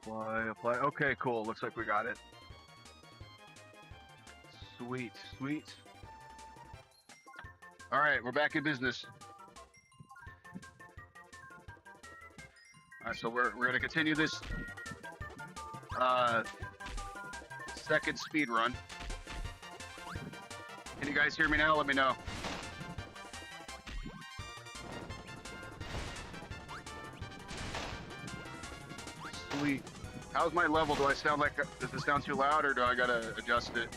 Apply. Okay, cool. Looks like we got it. Sweet, sweet. All right, we're back in business. All right, so we're going to continue this second speed run. Can you guys hear me now? Let me know. Sweet. How's my level? Do I sound like, does it sound too loud, or do I gotta adjust it?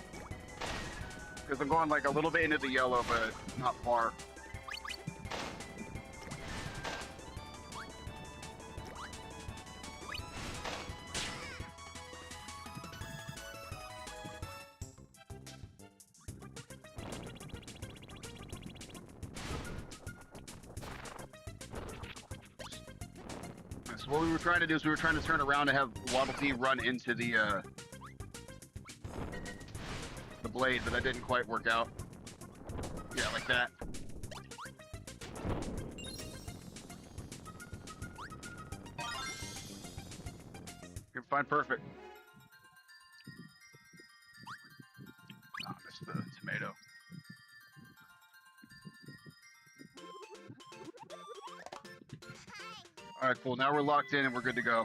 Because I'm going like a little bit into the yellow, but not far. So what we were trying to do is we were trying to turn around and have Waddle Dee run into the blade, but that didn't quite work out. Yeah, like that. You're fine, perfect. Oh, I missed the tomato. All right, cool. Now we're locked in and we're good to go.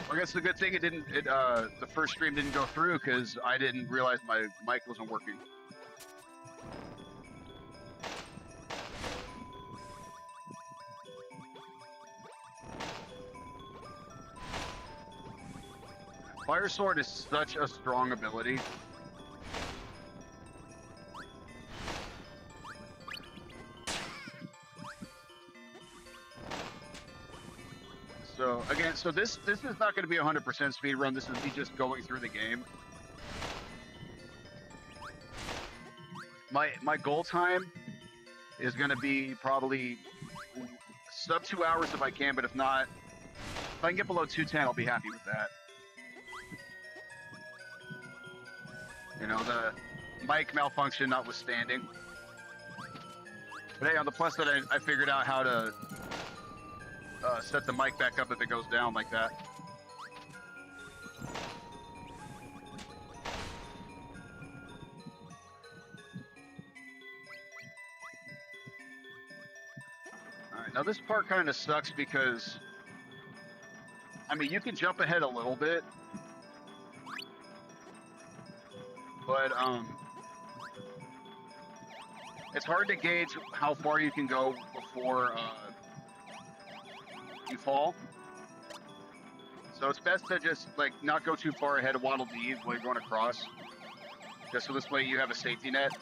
Well, I guess the good thing the first stream didn't go through because I didn't realize my mic wasn't working. Fire Sword is such a strong ability. So again, so this is not going to be 100% speed run. This is me just going through the game. My goal time is going to be probably sub 2 hours if I can, but if not, if I can get below 210, I'll be happy with that. You know, the mic malfunction notwithstanding. But hey, on the plus side, I figured out how to set the mic back up if it goes down like that. Alright, now this part kind of sucks because, I mean, you can jump ahead a little bit, but it's hard to gauge how far you can go before you fall. So it's best to just like not go too far ahead of Waddle Dee while you're going across. Just so this way you have a safety net.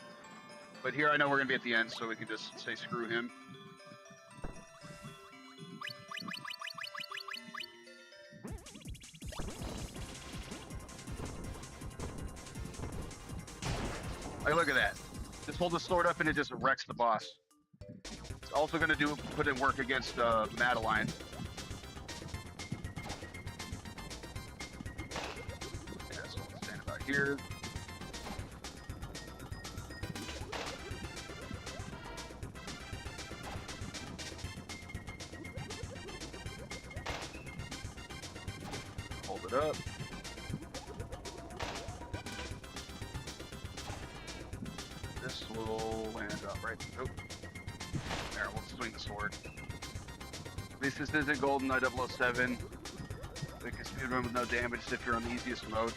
But here I know we're gonna be at the end, so we can just say screw him. Like, look at that. Just hold the sword up and it just wrecks the boss. It's also gonna put in work against Madeline. Here. Hold it up. This will land up right. Nope. There, we'll swing the sword. At least this isn't GoldenEye 007. We can speedrun with no damage if you're on the easiest mode.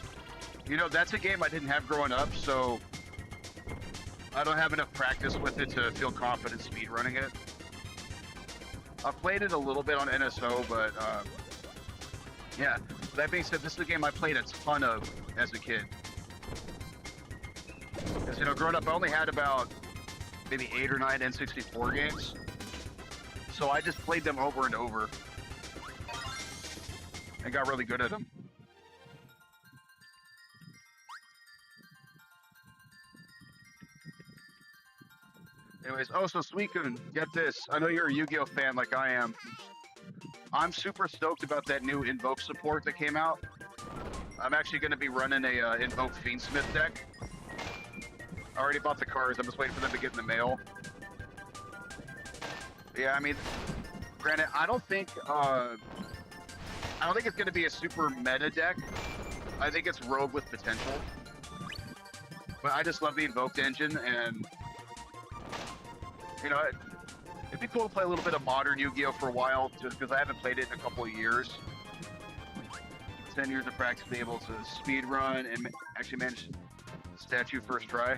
You know, that's a game I didn't have growing up, so I don't have enough practice with it to feel confident speedrunning it. I've played it a little bit on NSO, but yeah. That being said, this is a game I played a ton of as a kid. Because, you know, growing up, I only had about maybe 8 or 9 N64 games. So I just played them over and over and got really good at them. Anyways, oh, so Suicune, get this. I know you're a Yu-Gi-Oh fan like I am. I'm super stoked about that new Invoke support that came out. I'm actually going to be running a Invoke Fiendsmith deck. I already bought the cards. I'm just waiting for them to get in the mail. Yeah, I mean, granted, I don't think I don't think it's going to be a super meta deck. I think it's rogue with potential. But I just love the invoked engine, and you know, it'd be cool to play a little bit of modern Yu-Gi-Oh for a while, just because I haven't played it in a couple of years. 10 years of practice to be able to speed run and actually manage statue first try.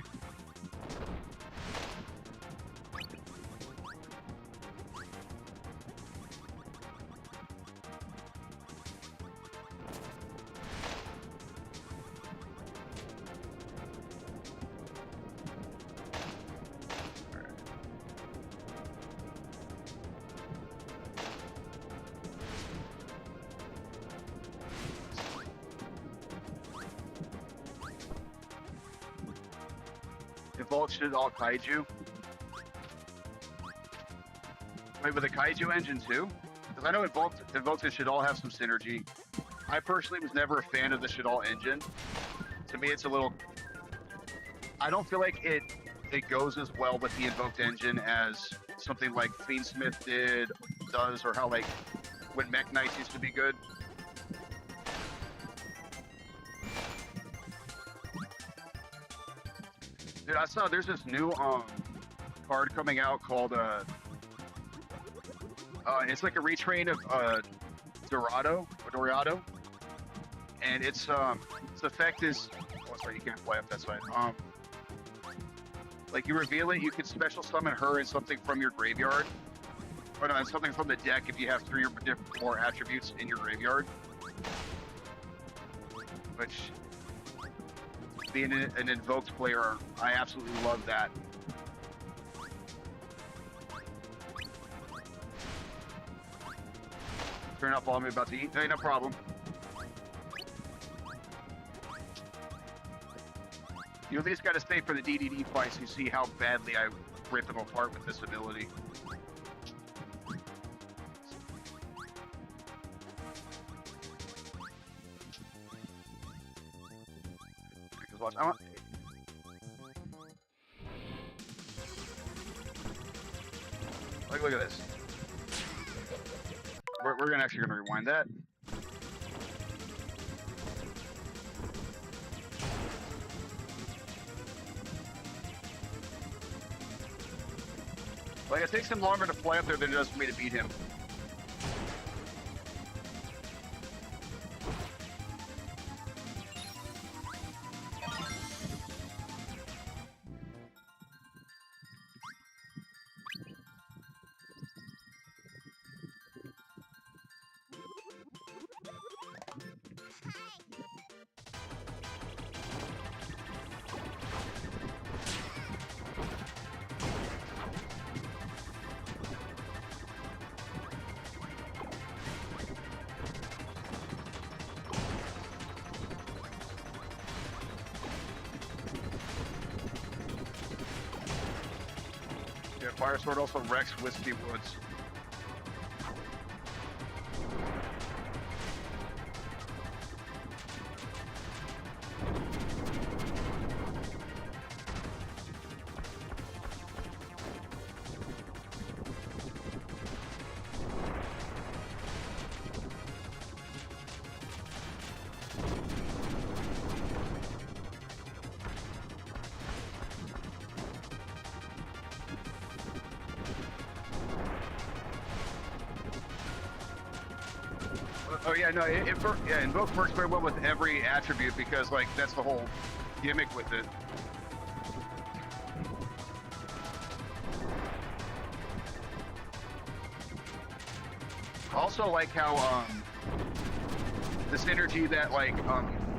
Should all kaiju. Wait, with a kaiju engine too? Because I know Invoked should all have some synergy. I personally was never a fan of the Shadal engine. To me, it's a little. I don't feel like it goes as well with the Invoked engine as something like Fiendsmith does, or how like when Mech Knights used to be good. Dude, I saw there's this new card coming out called it's like a retrain of Dorado, and its effect is sorry, you can't fly up that side. Like you reveal it, you can special summon her and something from your graveyard, or no, something from the deck if you have 3 or more attributes in your graveyard. Which, being an invoked player, I absolutely love that. Turn off all I'm about to eat. Hey, no problem. You at least got to stay for the DDD fights and see how badly I rip them apart with this ability. Watch. Look at this. We're actually gonna rewind that. Like, it takes him longer to fly up there than it does for me to beat him. Fire Sword also wrecks Whiskey Woods. Oh yeah, no, Invoke works very well with every attribute because, like, that's the whole gimmick with it. Also like how the synergy that like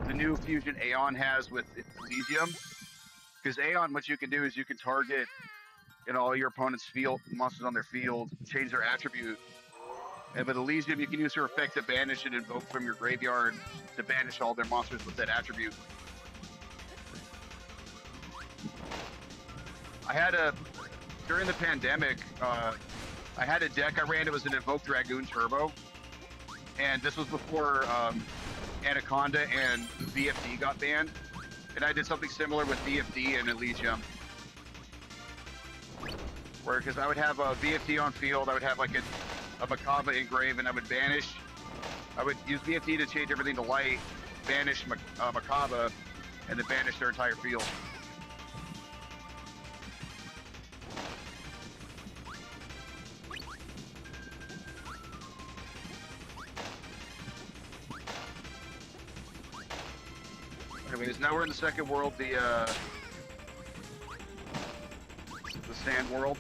the new fusion Aeon has with Elysium, because Aeon, what you can do is you can target all your opponent's field monsters on their field, change their attribute. And with Elysium, you can use her effect to banish and invoke from your graveyard to banish all their monsters with that attribute. I had during the pandemic, I had a deck I ran. It was an Invoke Dragoon Turbo. And this was before Anaconda and VFD got banned. And I did something similar with VFD and Elysium. Where, because I would have a VFD on field, I would have like a Makaba engrave, and I would banish I would use VFD to change everything to light, banish Makaba, and then banish their entire field. Anyways, now we're in the second world, the sand world.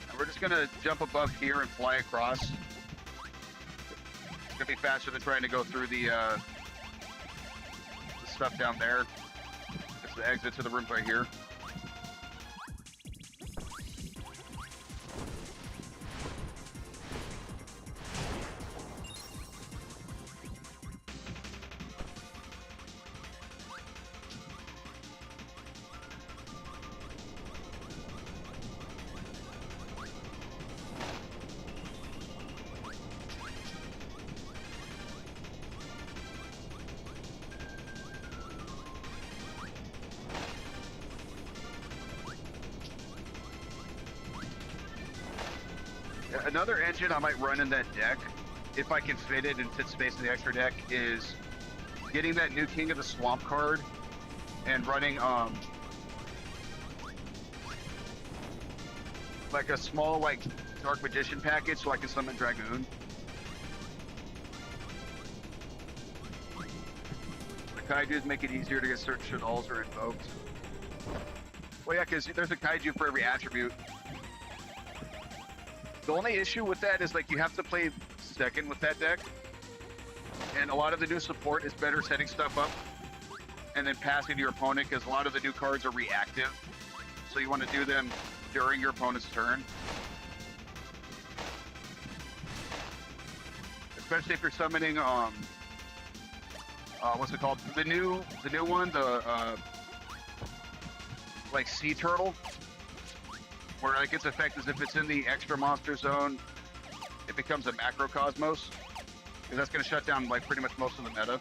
And we're just gonna jump above here and fly across. It's gonna be faster than trying to go through the stuff down there. It's the exit to the rooms right here. Another engine I might run in that deck, if I can fit it and fit space in the extra deck, is getting that new King of the Swamp card and running like a small Dark Magician package so I can summon Dragoon. The Kaijus make it easier to get certain Shadals or invoked. Well, yeah, because there's a Kaiju for every attribute. The only issue with that is you have to play second with that deck, and a lot of the new support is better setting stuff up and then passing to your opponent, because a lot of the new cards are reactive, so you want to do them during your opponent's turn. Especially if you're summoning what's it called? The new one, the Sea Turtle. Where its effect is if it's in the extra monster zone, it becomes a macrocosmos, because that's going to shut down pretty much most of the meta.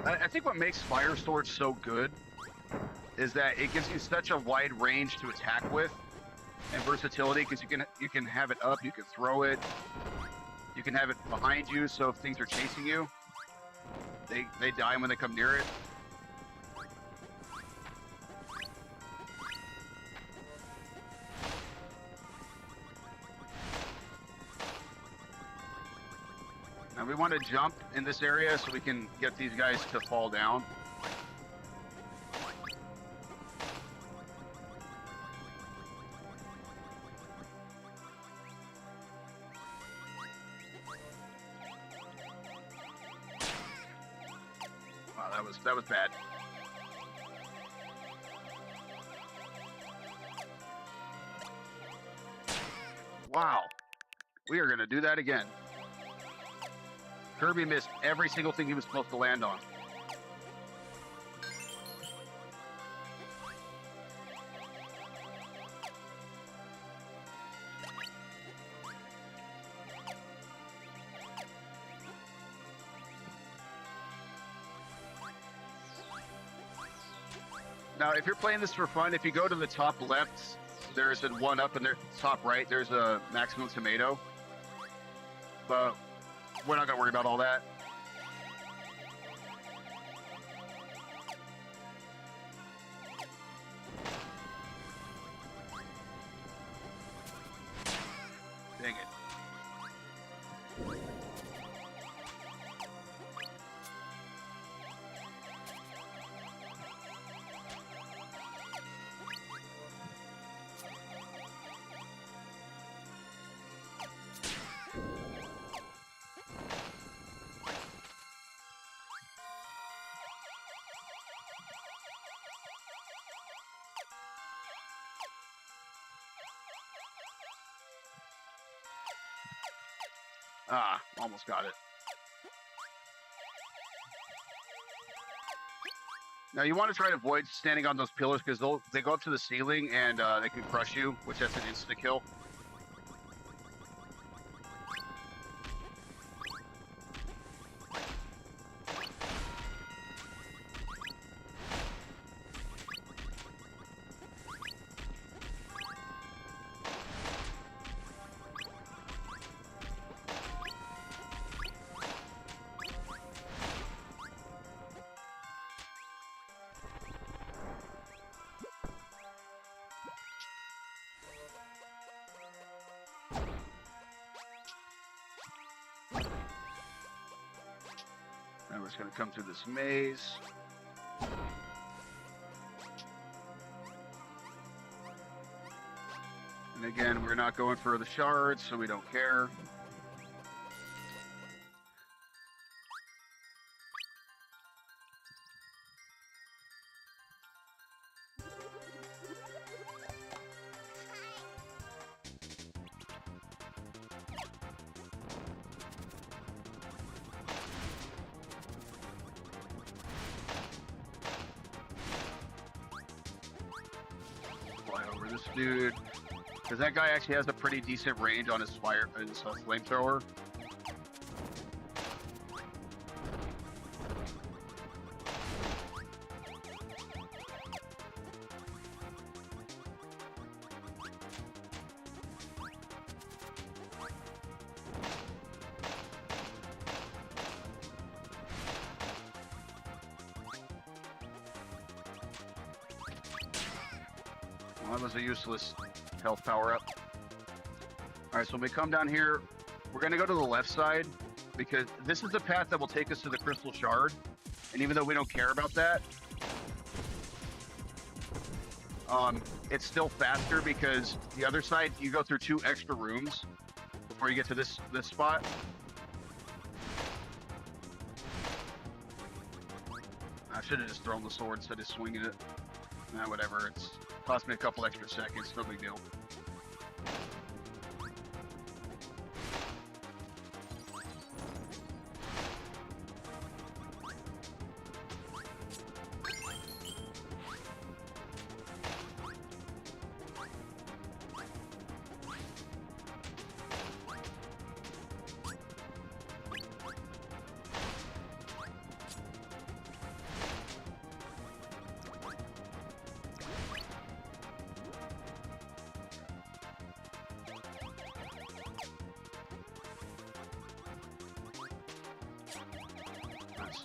I think what makes Firesword so good is that it gives you such a wide range to attack with, and versatility, because you can have it up, you can throw it, you can have it behind you, so if things are chasing you, they die when they come near it. Now we want to jump in this area so we can get these guys to fall down. Wow, that was bad. Wow. We are going to do that again. Kirby missed every single thing he was supposed to land on. Now, if you're playing this for fun, if you go to the top left, there's a one up, and the top right, there's a maximum tomato. But we're not going to worry about all that. Dang it. Ah, almost got it. Now you want to try to avoid standing on those pillars because they go up to the ceiling and they can crush you, which that's an instant kill. And we're just going to come through this maze. And again, we're not going for the shards, so we don't care. Fly over this dude. Because that guy actually has a pretty decent range on his flamethrower. Well, that was a useless health power up. All right, so when we come down here, we're going to go to the left side because this is the path that will take us to the crystal shard. And even though we don't care about that, it's still faster because the other side, you go through 2 extra rooms before you get to this spot. I should have just thrown the sword instead of swinging it. Nah, whatever. It's cost me a couple extra seconds. No big deal.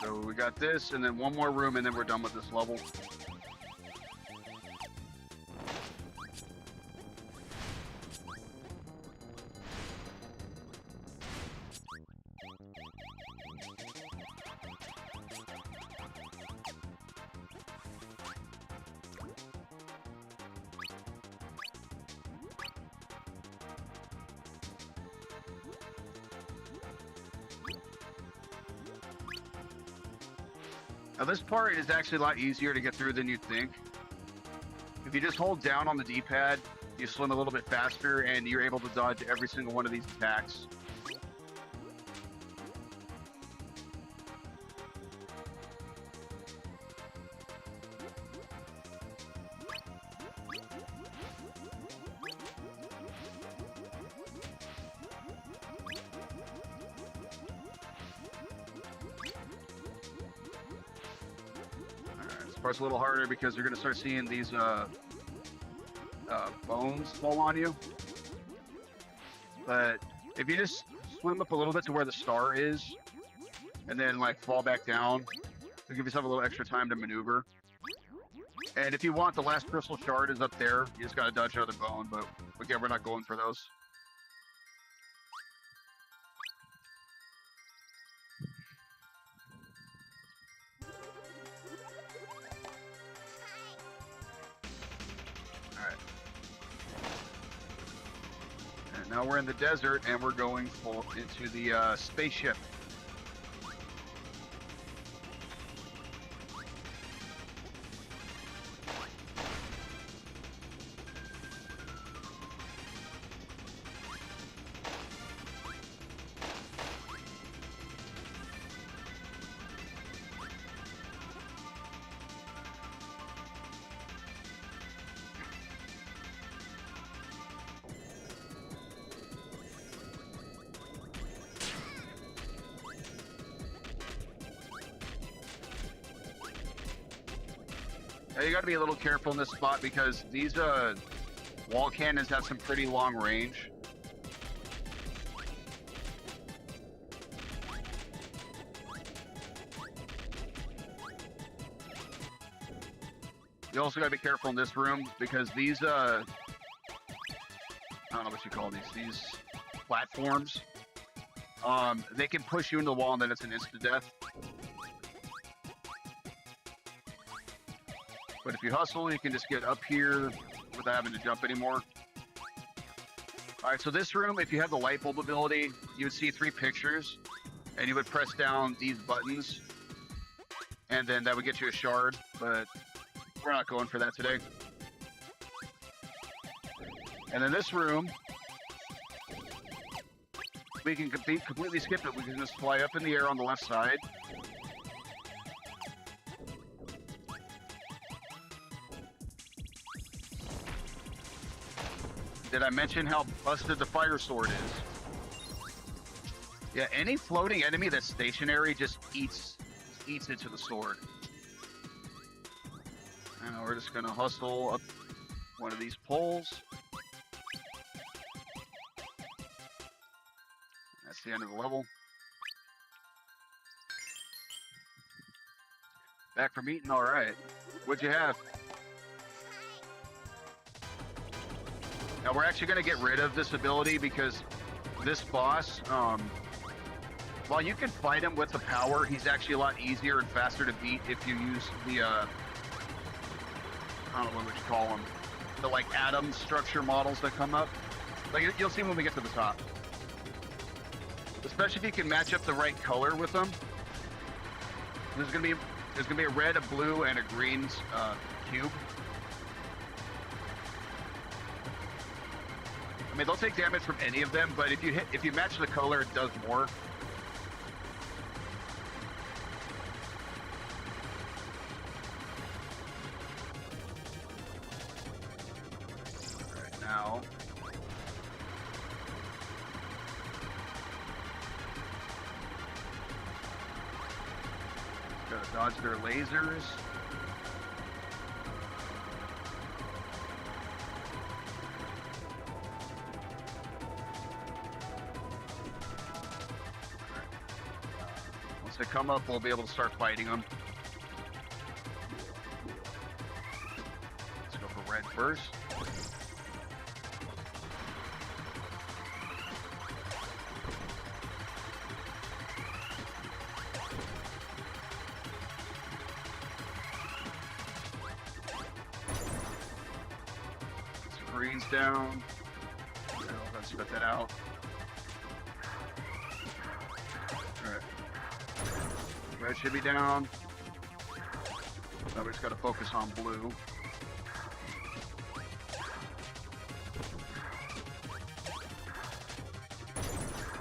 So we got this, and then one more room, and then we're done with this level. Now this part is actually a lot easier to get through than you'd think. If you just hold down on the D-pad, you swim a little bit faster and you're able to dodge every single one of these attacks. Part's a little harder because you're going to start seeing these bones fall on you. But if you just swim up a little bit to where the star is, and then like fall back down, to give yourself a little extra time to maneuver. And if you want, the last crystal shard is up there. You just got to dodge another bone, but again, we're not going for those. Now we're in the desert and we're going into the spaceship. You got to be a little careful in this spot because these wall cannons have some pretty long range. You also got to be careful in this room because these, I don't know what you call these platforms, they can push you into the wall and then it's an instant death. But if you hustle, you can just get up here without having to jump anymore. All right, so this room, if you have the light bulb ability, you would see 3 pictures, and you would press down these buttons, and then that would get you a shard, but we're not going for that today. And in this room, we can completely skip it. We can just fly up in the air on the left side. Did I mention how busted the fire sword is? Yeah, any floating enemy that's stationary just eats into the sword. And we're just gonna hustle up one of these poles. That's the end of the level. Back from eating, all right. What'd you have? Now we're actually going to get rid of this ability because this boss, while you can fight him with the power, he's actually a lot easier and faster to beat if you use the, I don't know what you call them, the like atom structure models that come up. Like you'll see when we get to the top. Especially if you can match up the right color with them. There's gonna be a red, a blue, and a green cube. I mean, they'll take damage from any of them, but if you match the color, it does more. All right, now. Gotta dodge their lasers. Once they come up, we'll be able to start fighting them. Let's go for red first. Green's down. Let's spit that out. Alright. Red should be down. Now we just gotta focus on blue.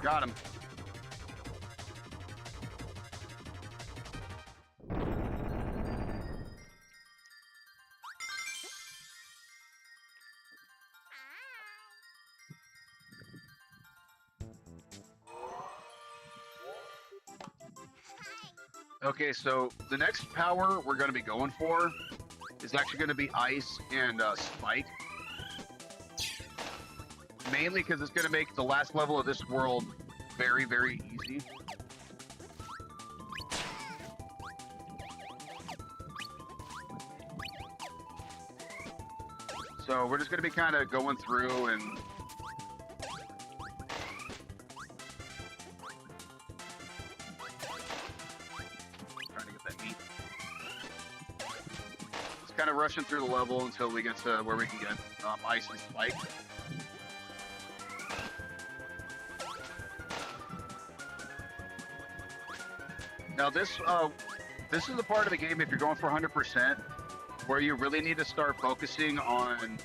Got him. Okay, so the next power we're going to be going for is actually going to be ice and spike. Mainly because it's going to make the last level of this world very, very easy. So we're just going to be kind of going through and kind of rushing through the level until we get to where we can get ice and spike. Now this is the part of the game, if you're going for 100%, where you really need to start focusing on,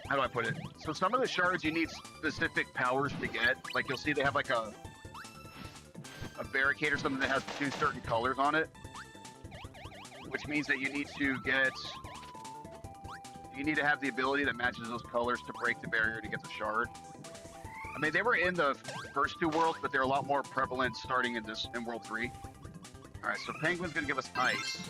how do I put it? So some of the shards you need specific powers to get. Like you'll see they have like a barricade or something that has 2 certain colors on it. Which means that you need to have the ability that matches those colors to break the barrier to get the shard. I mean, they were in the first 2 worlds, but they're a lot more prevalent starting in World 3. All right, so Penguin's gonna give us ice.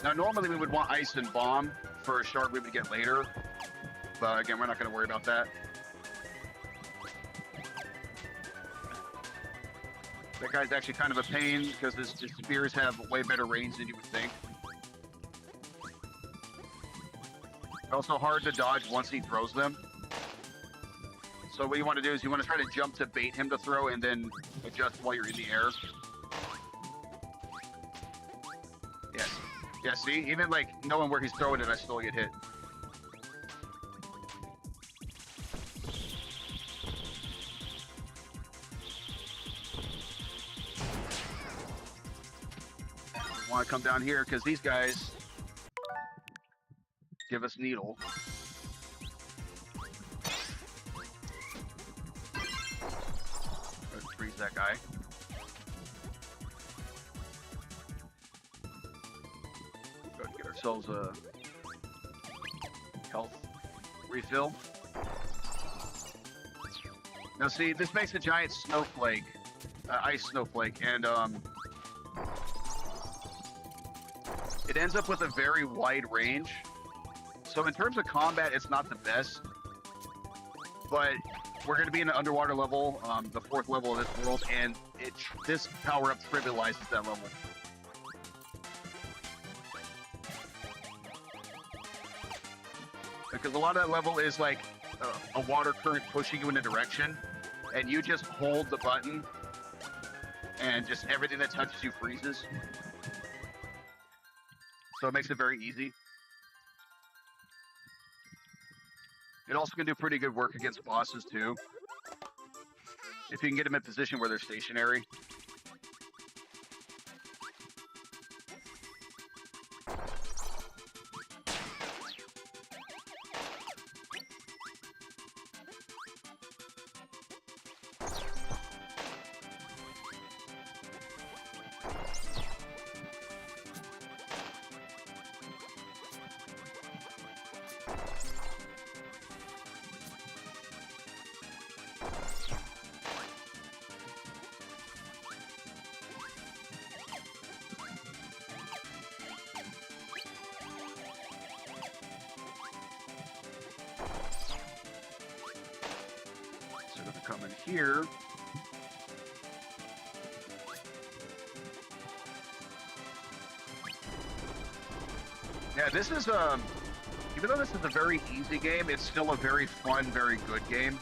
Now, normally we would want ice and bomb for a shard we would get later. But again, we're not going to worry about that. That guy's actually kind of a pain because his spears have way better range than you would think. Also hard to dodge once he throws them. So what you want to do is you want to try to jump to bait him to throw and then adjust while you're in the air. Yes. Yeah, see? Even like knowing where he's throwing it, I still get hit. Want to come down here because these guys give us needle. Let's freeze that guy. Go get ourselves a health refill. Now see, this makes a giant snowflake, ice snowflake, and it ends up with a very wide range. So in terms of combat, it's not the best. But we're going to be in an underwater level, the 4th level of this world, and this power-up trivializes that level. Because a lot of that level is like a water current pushing you in a direction, and you just hold the button, and just everything that touches you freezes. So it makes it very easy. It also can do pretty good work against bosses too. If you can get them in a position where they're stationary. Come in here. Yeah, this is even though this is a very easy game, it's still a very fun, very good game.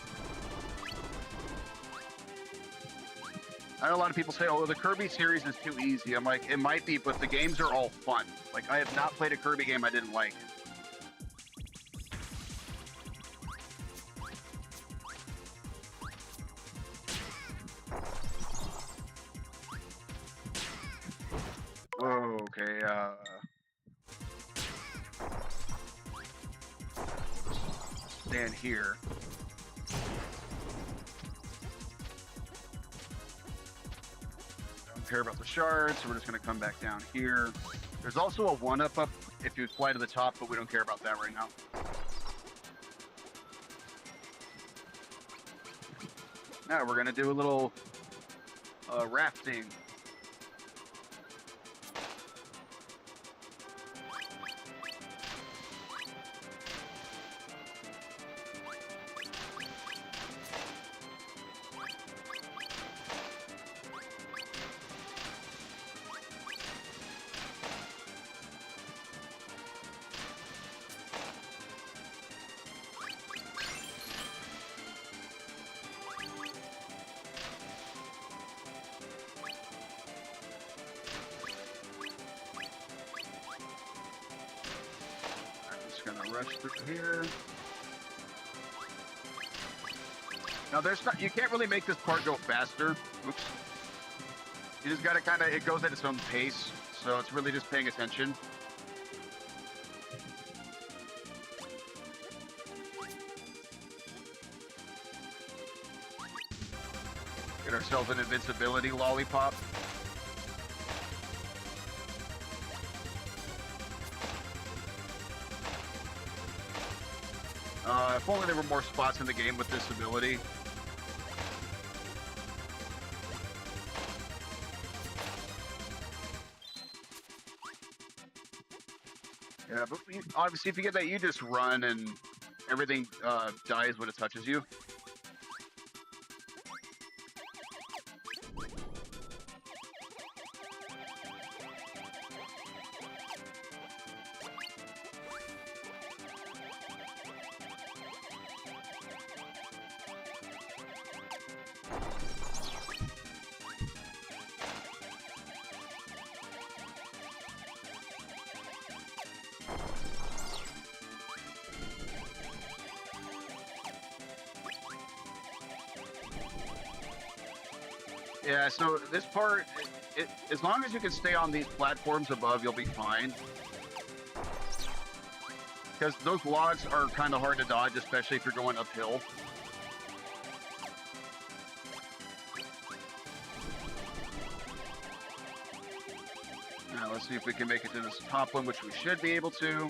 I know a lot of people say, oh, the Kirby series is too easy. I'm like, it might be, but the games are all fun. Like, I have not played a Kirby game I didn't like. Whoa, okay, stand here. Don't care about the shards, so we're just gonna come back down here. There's also a 1-up if you fly to the top, but we don't care about that right now. Now we're gonna do a little rafting. Gonna rush through here. Now there's not, you can't really make this part go faster. Oops. You just gotta kind of, it goes at its own pace, so it's really just paying attention. Get ourselves an invincibility lollipop. If only there were more spots in the game with this ability. Yeah, but obviously if you get that, you just run and everything dies when it touches you. Yeah, so this part, as long as you can stay on these platforms above, you'll be fine. Because those logs are kind of hard to dodge, especially if you're going uphill. Now let's see if we can make it to this top one, which we should be able to.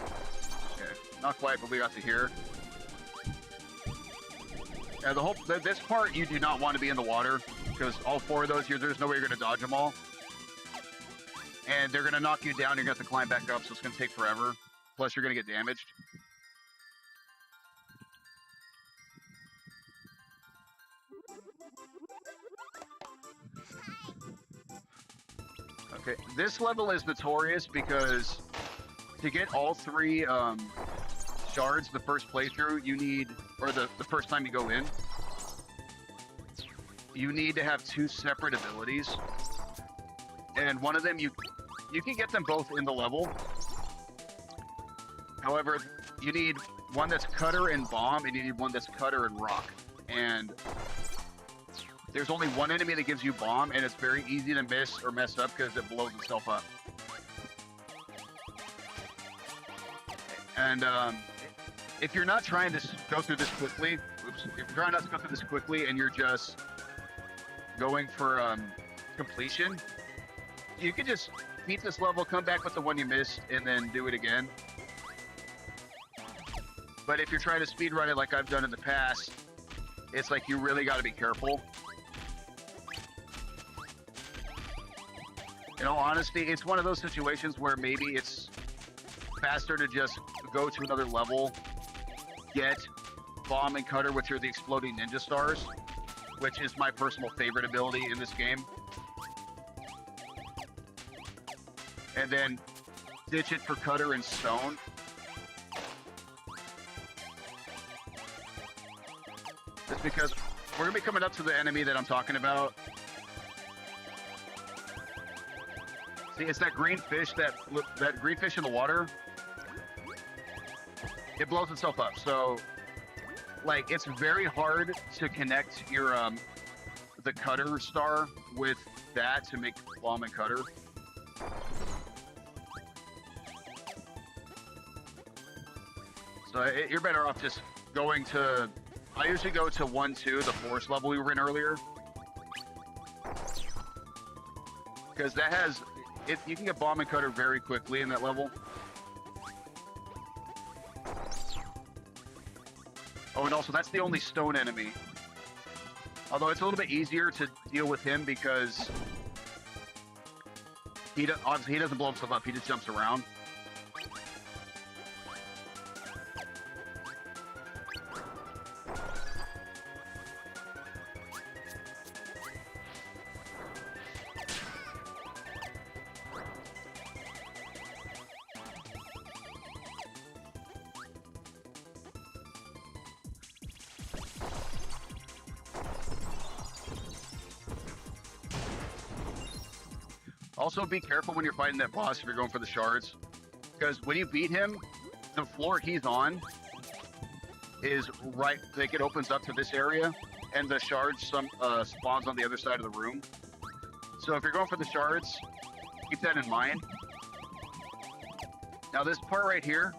Okay, not quite, but we got to here. Yeah, this part you do not want to be in the water, because all four of those, there's no way you're going to dodge them all. And they're going to knock you down, you're going to have to climb back up, so it's going to take forever. Plus, you're going to get damaged. Okay, this level is notorious because to get all three shards the first playthrough, you need, or the first time you go in, you need to have two separate abilities. And one of them, you can get them both in the level. However, you need one that's cutter and bomb, and you need one that's cutter and rock. And there's only one enemy that gives you bomb, and it's very easy to miss or mess up because it blows itself up. And if you're not trying to go through this quickly, if you're trying not to go through this quickly and you're just going for completion, you can just beat this level, come back with the one you missed, and then do it again. But if you're trying to speedrun it like I've done in the past, it's like you really got to be careful. In all honesty, it's one of those situations where maybe it's faster to just go to another level, get bomb and cutter, which are the exploding ninja stars, which is my personal favorite ability in this game. And then ditch it for cutter and stone. Just because we're gonna be coming up to the enemy that I'm talking about. See, it's that green fish, that green fish in the water. It blows itself up. So, like, it's very hard to connect your the cutter star with that to make bomb and cutter. So you're better off just going to. I usually go to 1-2, the forest level we were in earlier, because that has. You can get bomb and cutter very quickly in that level. Oh, and also that's the only stone enemy. Although it's a little bit easier to deal with him because obviously he doesn't blow himself up. He just jumps around. Also, be careful when you're fighting that boss if you're going for the shards, because when you beat him, the floor he's on is right. Like it opens up to this area, and the shards spawns on the other side of the room. So if you're going for the shards, keep that in mind. Now this part right here,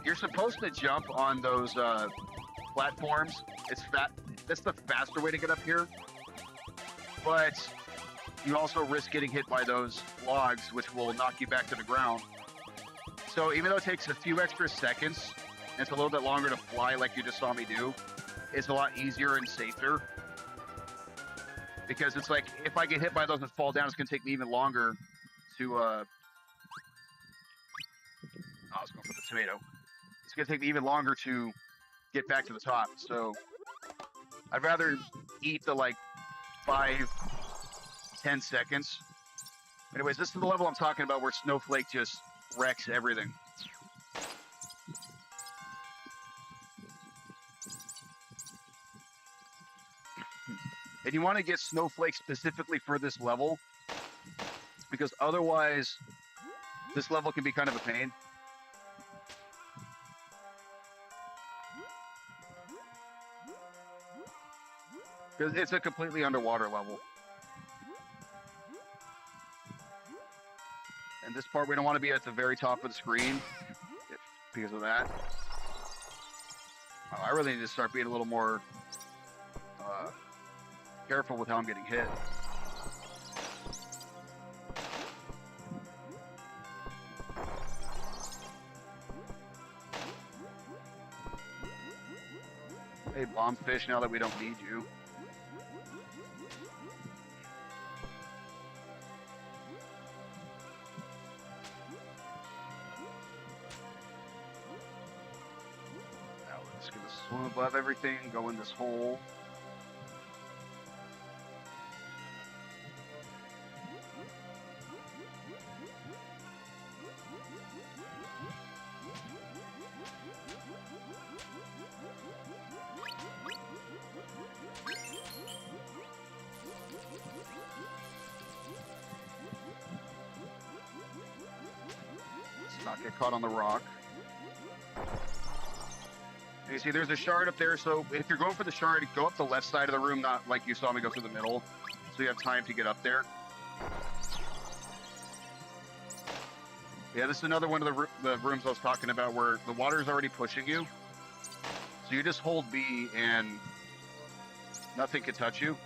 you're supposed to jump on those platforms. That's the faster way to get up here, but you also risk getting hit by those logs, which will knock you back to the ground. So even though it takes a few extra seconds, and it's a little bit longer to fly like you just saw me do, it's a lot easier and safer. Because it's like, if I get hit by those and fall down, it's gonna take me even longer to tomato. It's going to take me even longer to get back to the top. So I'd rather eat the like 5-10 seconds. Anyways, this is the level I'm talking about where Snowflake just wrecks everything. And you want to get Snowflake specifically for this level, because otherwise this level can be kind of a pain. Because it's a completely underwater level. And this part, we don't want to be at the very top of the screen because of that. Oh, I really need to start being a little more careful with how I'm getting hit. Hey, bomb fish, now that we don't need you. Now we're just gonna swim above everything, go in this hole. Not get caught on the rock. You see, there's a shard up there, so if you're going for the shard, go up the left side of the room, not like you saw me go through the middle, so you have time to get up there. Yeah, this is another one of the rooms I was talking about where the water is already pushing you. So you just hold B and nothing can touch you.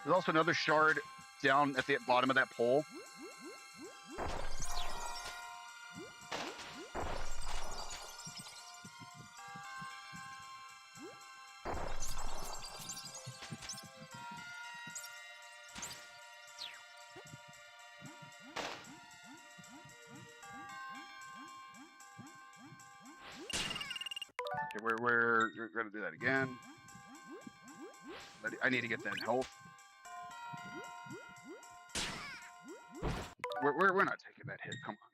There's also another shard down at the bottom of that pole. Okay, we're gonna do that again. I need to get that health. We're not taking that hit. Come on.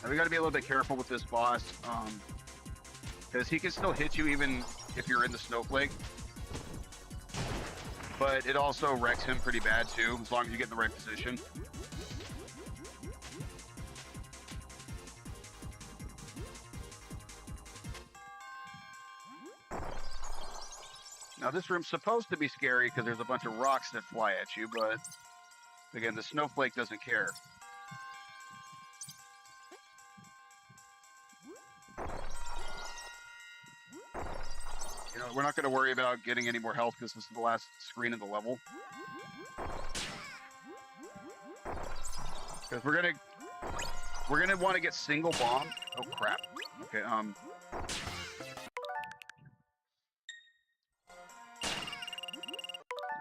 Now we got to be a little bit careful with this boss, because he can still hit you even if you're in the snowflake. But it also wrecks him pretty bad too, as long as you get in the right position. Now this room's supposed to be scary because there's a bunch of rocks that fly at you, but again, the snowflake doesn't care. You know, we're not going to worry about getting any more health because this is the last screen of the level. Because we're gonna want to get single bomb. Oh crap. Okay.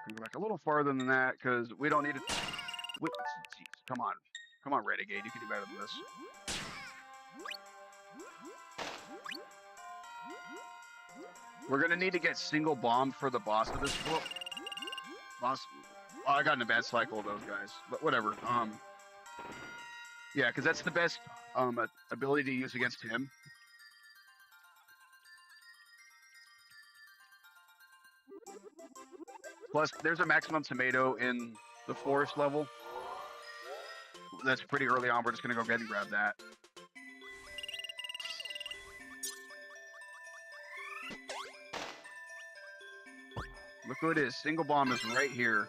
We can go back a little farther than that because we don't need it. Jeez, come on, Renegade. You can do better than this. We're gonna need to get single bomb for the boss of this boss. Oh, I got in a bad cycle of those guys, but whatever. Yeah, because that's the best ability to use against him. Plus, there's a maximum tomato in the forest level. That's pretty early on. We're just gonna go ahead and grab that. Look who it is. Single bomb is right here.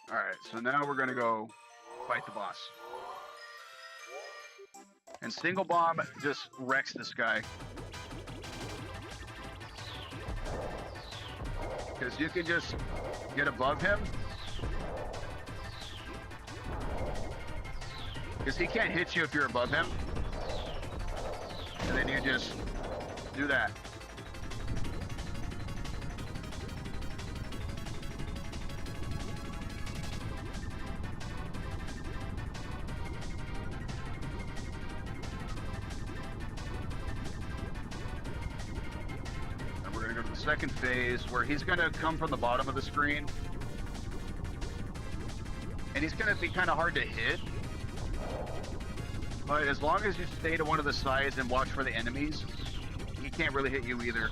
Alright, so now we're gonna go fight the boss. And single bomb just wrecks this guy. Because you can just get above him. Because he can't hit you if you're above him. And then you just do that. And we're going to go to the second phase where he's going to come from the bottom of the screen. And he's going to be kind of hard to hit. But as long as you stay to one of the sides and watch for the enemies, he can't really hit you either.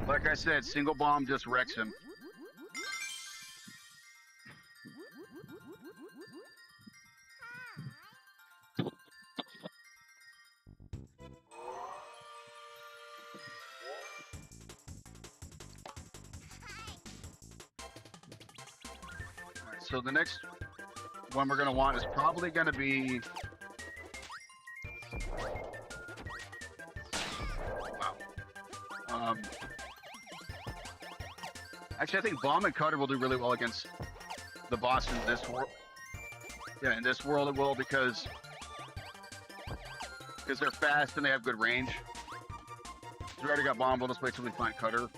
Like I said, single bomb just wrecks him. So the next one we're going to want is probably going to be... Wow. Actually, I think Bomb and Cutter will do really well against the boss in this world. Yeah, in this world it will because they're fast and they have good range. We already got Bomb, we'll just wait till we find Cutter.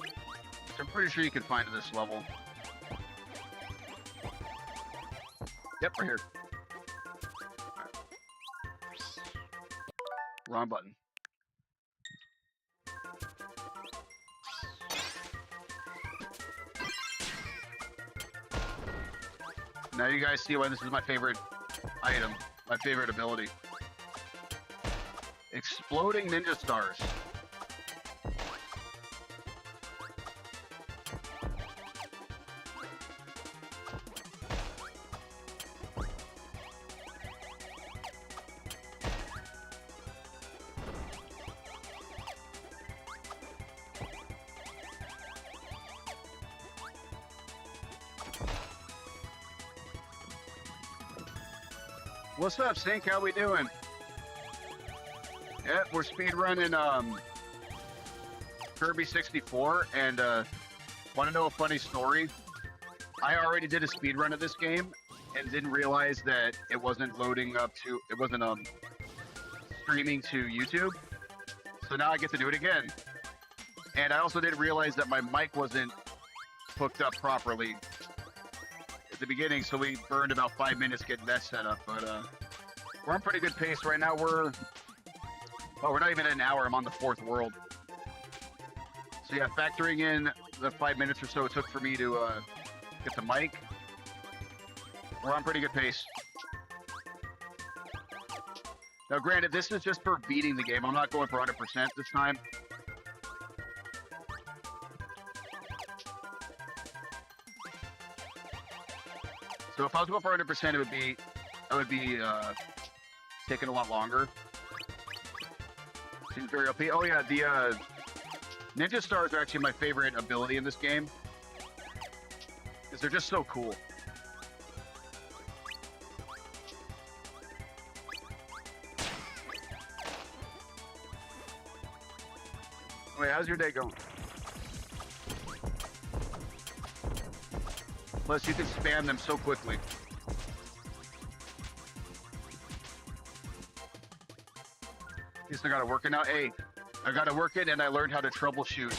So I'm pretty sure you can find at this level. Yep, right here. Right. Wrong button. Now you guys see why this is my favorite item, my favorite ability. Exploding Ninja Stars. What's up, Sink? How we doing? Yeah, we're speedrunning Kirby 64, and want to know a funny story? I already did a speedrun of this game and didn't realize that it wasn't loading up to, it wasn't streaming to YouTube. So now I get to do it again. And I also didn't realize that my mic wasn't hooked up properly at the beginning, so we burned about 5 minutes getting that set up. But we're on pretty good pace right now. We're not even at an hour. I'm on the 4th world. So yeah, factoring in the 5 minutes or so it took for me to get the mic, we're on pretty good pace. Now granted, this is just for beating the game. I'm not going for 100% this time. So if I was going for 100%, it would be taking a lot longer. Seems very OP. Oh yeah, the Ninja Stars are actually my favorite ability in this game because they're just so cool. Wait, how's your day going? Plus, you can spam them so quickly. At least I got it working out. Hey, I got it working and I learned how to troubleshoot.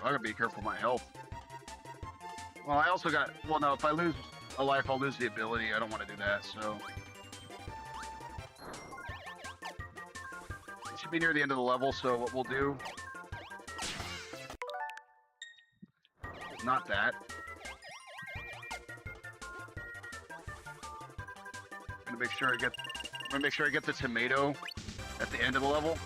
I gotta be careful of my health. Well, I also got, well, no, if I lose a life, I'll lose the ability. I don't want to do that, so. should be near the end of the level, so what we'll do... Not that. I'm gonna make sure I get the tomato at the end of the level.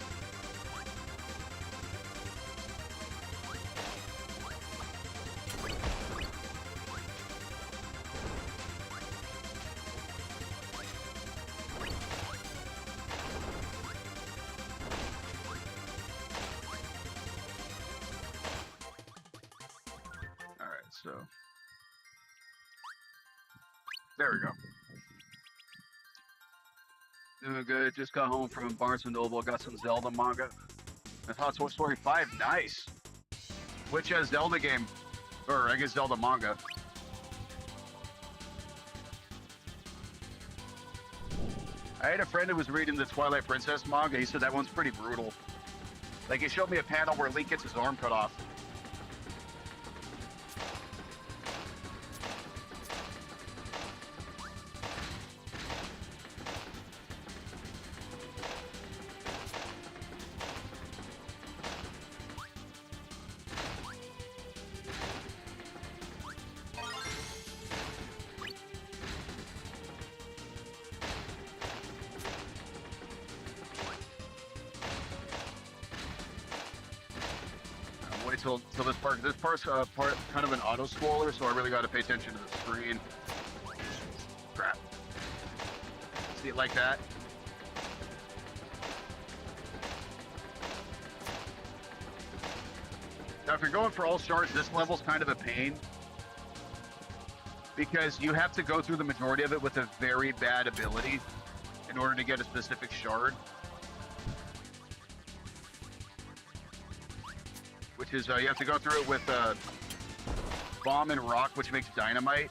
So there we go. Doing good. Just got home from Barnes & Noble. Got some Zelda manga. I thought Toy Story 5. Nice. Which Zelda game? Or I guess Zelda manga. I had a friend who was reading the Twilight Princess manga. He said that one's pretty brutal. Like, he showed me a panel where Link gets his arm cut off. Till this part's kind of an auto scroller, so I really got to pay attention to the screen. Crap. See it like that? Now, if you're going for all shards, this level's kind of a pain because you have to go through the majority of it with a very bad ability in order to get a specific shard. Which is, you have to go through it with bomb and rock, which makes dynamite.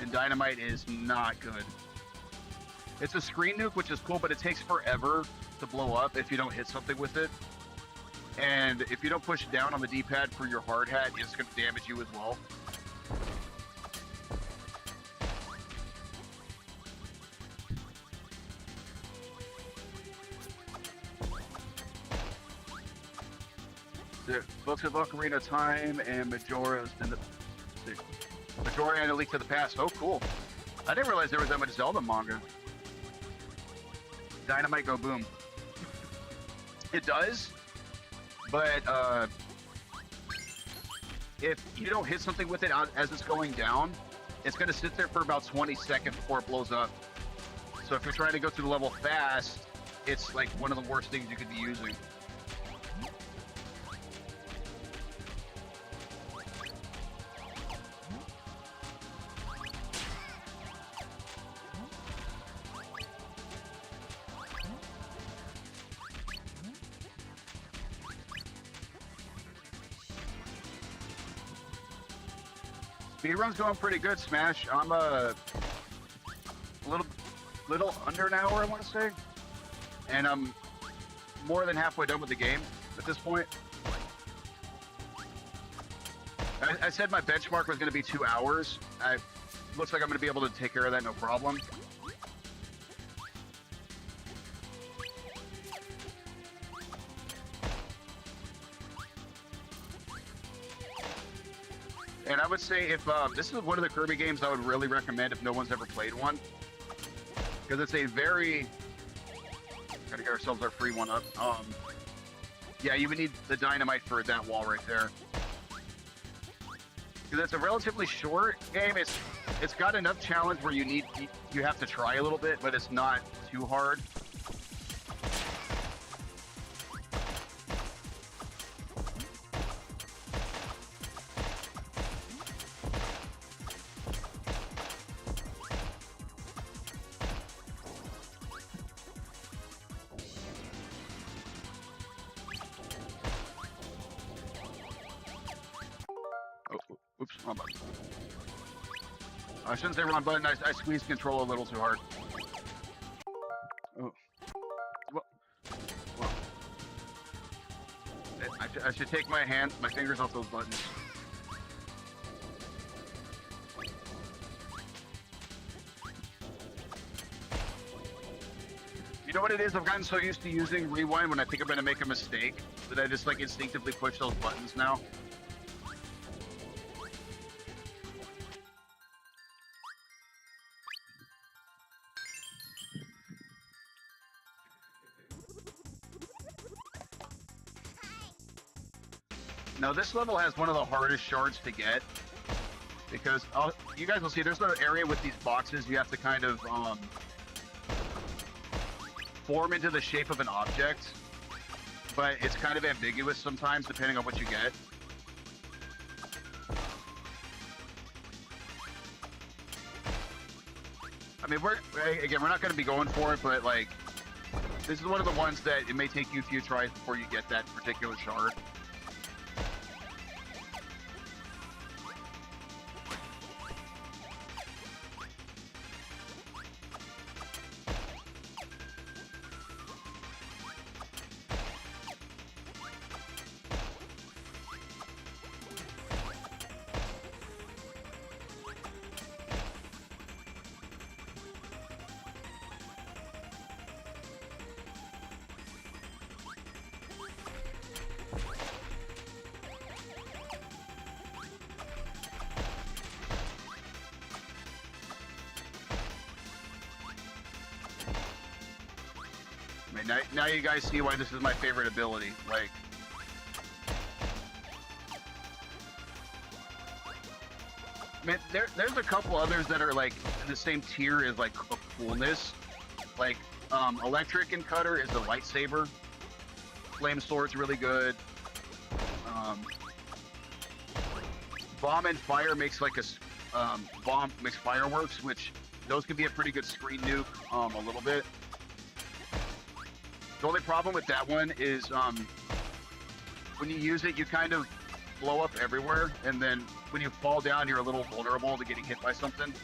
And dynamite is not good. It's a screen nuke, which is cool, but it takes forever to blow up if you don't hit something with it. And if you don't push down on the D-pad for your hard hat, it's going to damage you as well. Books of Ocarina of Time and Majora's Majora and A Link to the Past. Oh, cool. I didn't realize there was that much Zelda manga. Dynamite Go Boom. It does, but if you don't hit something with it as it's going down, it's going to sit there for about 20 seconds before it blows up. So if you're trying to go through the level fast, it's like one of the worst things you could be using. Speedrun's going pretty good, Smash. I'm a little under an hour, I want to say. And I'm more than halfway done with the game at this point. I said my benchmark was going to be 2 hours. Looks like I'm going to be able to take care of that, no problem. And I would say if this is one of the Kirby games I would really recommend if no one's ever played one. Because it's a very... Gotta get ourselves our free one up. Yeah, you would need the dynamite for that wall right there. Because it's a relatively short game. It's got enough challenge where you have to try a little bit, but it's not too hard. Oops, wrong button. I shouldn't say wrong button. I squeezed control a little too hard. Oh. Well. I should take my fingers off those buttons. You know what it is? I've gotten so used to using rewind when I think I'm gonna make a mistake that I just like instinctively push those buttons now. Now this level has one of the hardest shards to get because you guys will see there's an area with these boxes you have to kind of form into the shape of an object, but it's kind of ambiguous sometimes depending on what you get. I mean, we're not going to be going for it, but like this is one of the ones that it may take you a few tries before you get that particular shard. Now you guys see why this is my favorite ability. Like, man, there's a couple others that are like in the same tier as like a coolness. Like, electric and cutter is the lightsaber. Flame sword's really good. Bomb and fire makes like a bomb makes fireworks, which those can be a pretty good screen nuke. A little bit. The only problem with that one is when you use it, you kind of blow up everywhere, and then when you fall down, you're a little vulnerable to getting hit by something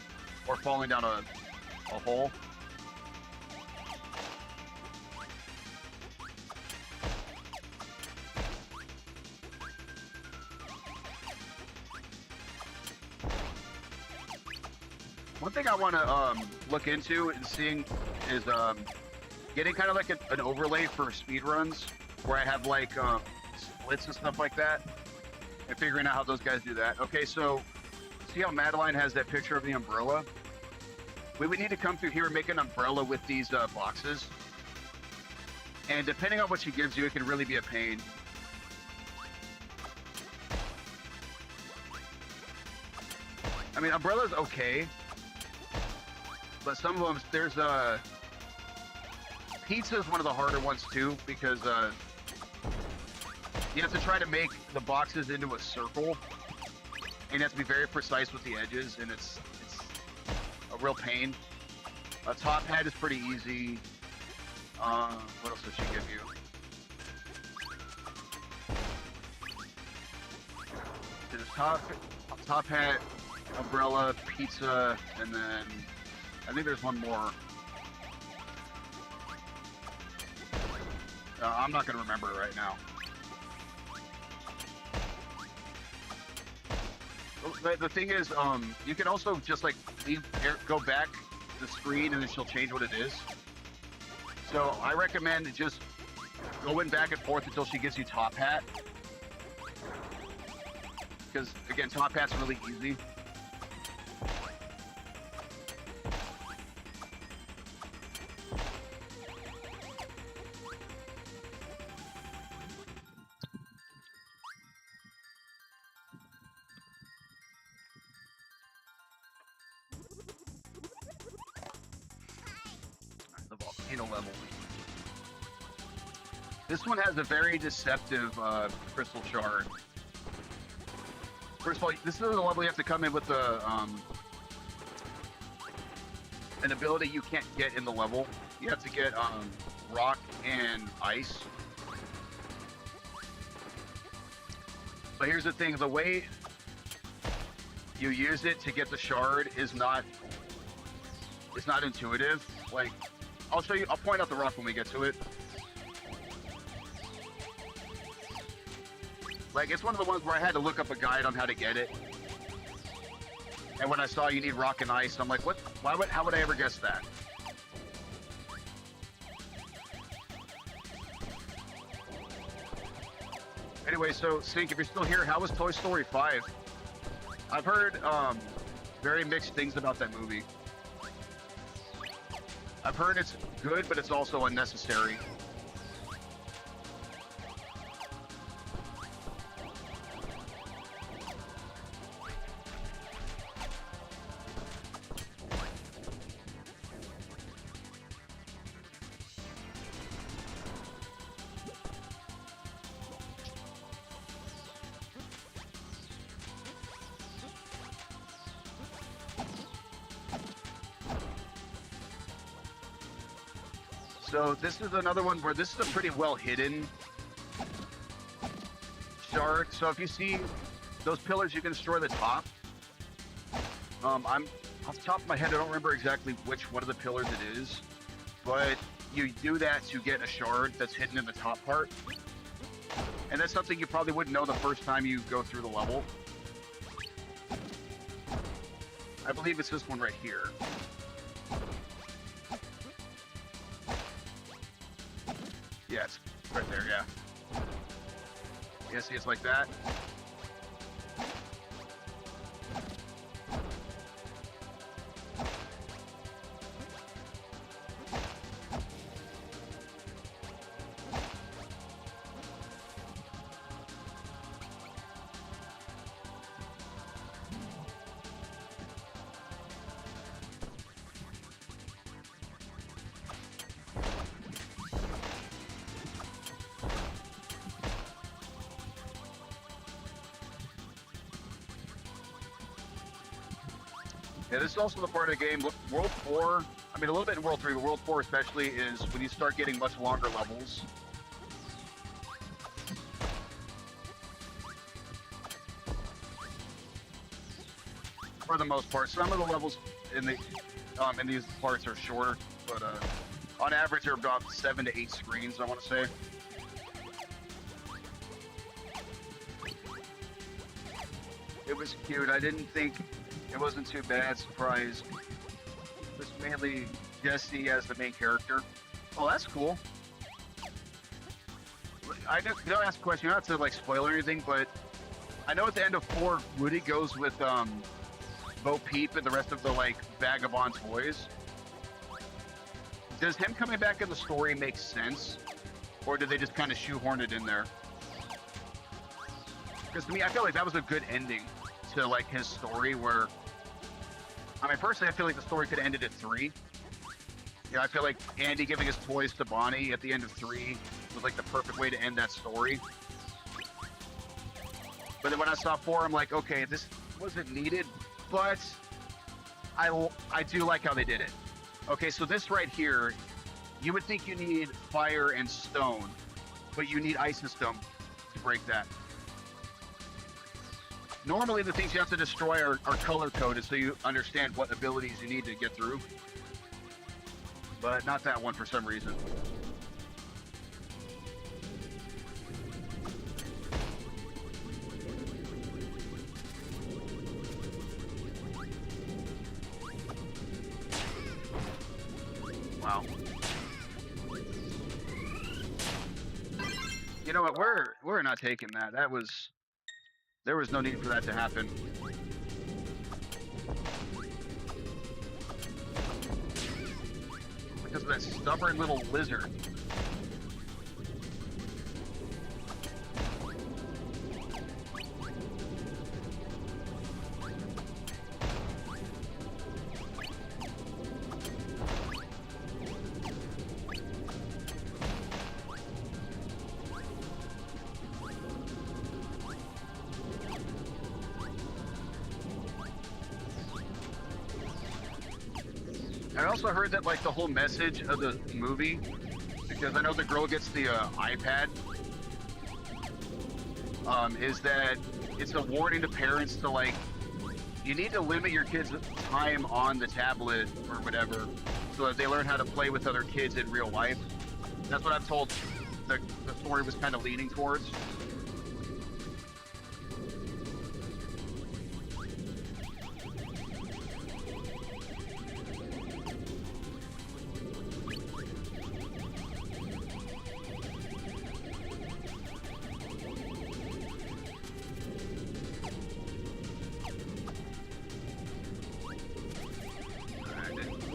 or falling down a hole. One thing I want to look into and seeing is getting kind of like an overlay for speedruns where I have like splits and stuff like that, and figuring out how those guys do that. Okay, so see how Madeline has that picture of the umbrella? We would need to come through here and make an umbrella with these boxes. And depending on what she gives you, it can really be a pain. I mean, umbrella's okay, but some of them, there's pizza is one of the harder ones too, because you have to try to make the boxes into a circle, and you have to be very precise with the edges, and it's a real pain. A top hat is pretty easy. What else does she give you? There's top hat, umbrella, pizza, and then I think there's one more. I'm not going to remember it right now. The thing is, you can also just like go back the screen and then she'll change what it is. So I recommend just going back and forth until she gives you top hat. Because again, top hat's really easy. Level. This one has a very deceptive crystal shard. First of all, this is the level you have to come in with an ability you can't get in the level. You have to get rock and ice. But here's the thing, the way you use it to get the shard is not intuitive. Like, I'll show you, I'll point out the rock when we get to it. Like, it's one of the ones where I had to look up a guide on how to get it. And when I saw you need rock and ice, I'm like, what? How would I ever guess that? Anyway, so Sink, if you're still here, how was Toy Story 5? I've heard very mixed things about that movie. I've heard it's good, but it's also unnecessary. So this is another one where this is a pretty well hidden shard. So if you see those pillars, you can destroy the top. I'm off the top of my head, I don't remember exactly which one of the pillars it is, but you do that to get a shard that's hidden in the top part. And that's something you probably wouldn't know the first time you go through the level. I believe it's this one right here. Yeah, it's right there, yeah. Yeah, see, it's like that. Yeah, this is also the part of the game. World 4, I mean a little bit in World 3, but World 4 especially is when you start getting much longer levels. For the most part, some of the levels in these parts are shorter, but on average they're about 7 to 8 screens, I want to say. It was cute. I didn't think it wasn't too bad. Surprise. It was mainly Jesse as the main character. Oh, that's cool. I don't ask a question, not to like spoil or anything, but I know at the end of 4, Woody goes with Bo Peep and the rest of the like vagabond toys. Does him coming back in the story make sense, or did they just kind of shoehorn it in there? Because to me, I feel like that was a good ending to like his story. Where, I mean, personally, I feel like the story could have ended at 3. You know, I feel like Andy giving his toys to Bonnie at the end of 3 was like the perfect way to end that story. But then when I saw 4, I'm like, okay, this wasn't needed, but I do like how they did it. Okay, so this right here, you would think you need fire and stone, but you need ice and stone to break that. Normally, the things you have to destroy are color-coded so you understand what abilities you need to get through. But not that one for some reason. Wow. You know what? We're not taking that. There was no need for that to happen. Because of that stubborn little lizard. I also heard that like the whole message of the movie, because I know the girl gets the iPad, is that it's a warning to parents to like, you need to limit your kids' time on the tablet or whatever, so that they learn how to play with other kids in real life. That's what I'm told the story was kind of leaning towards.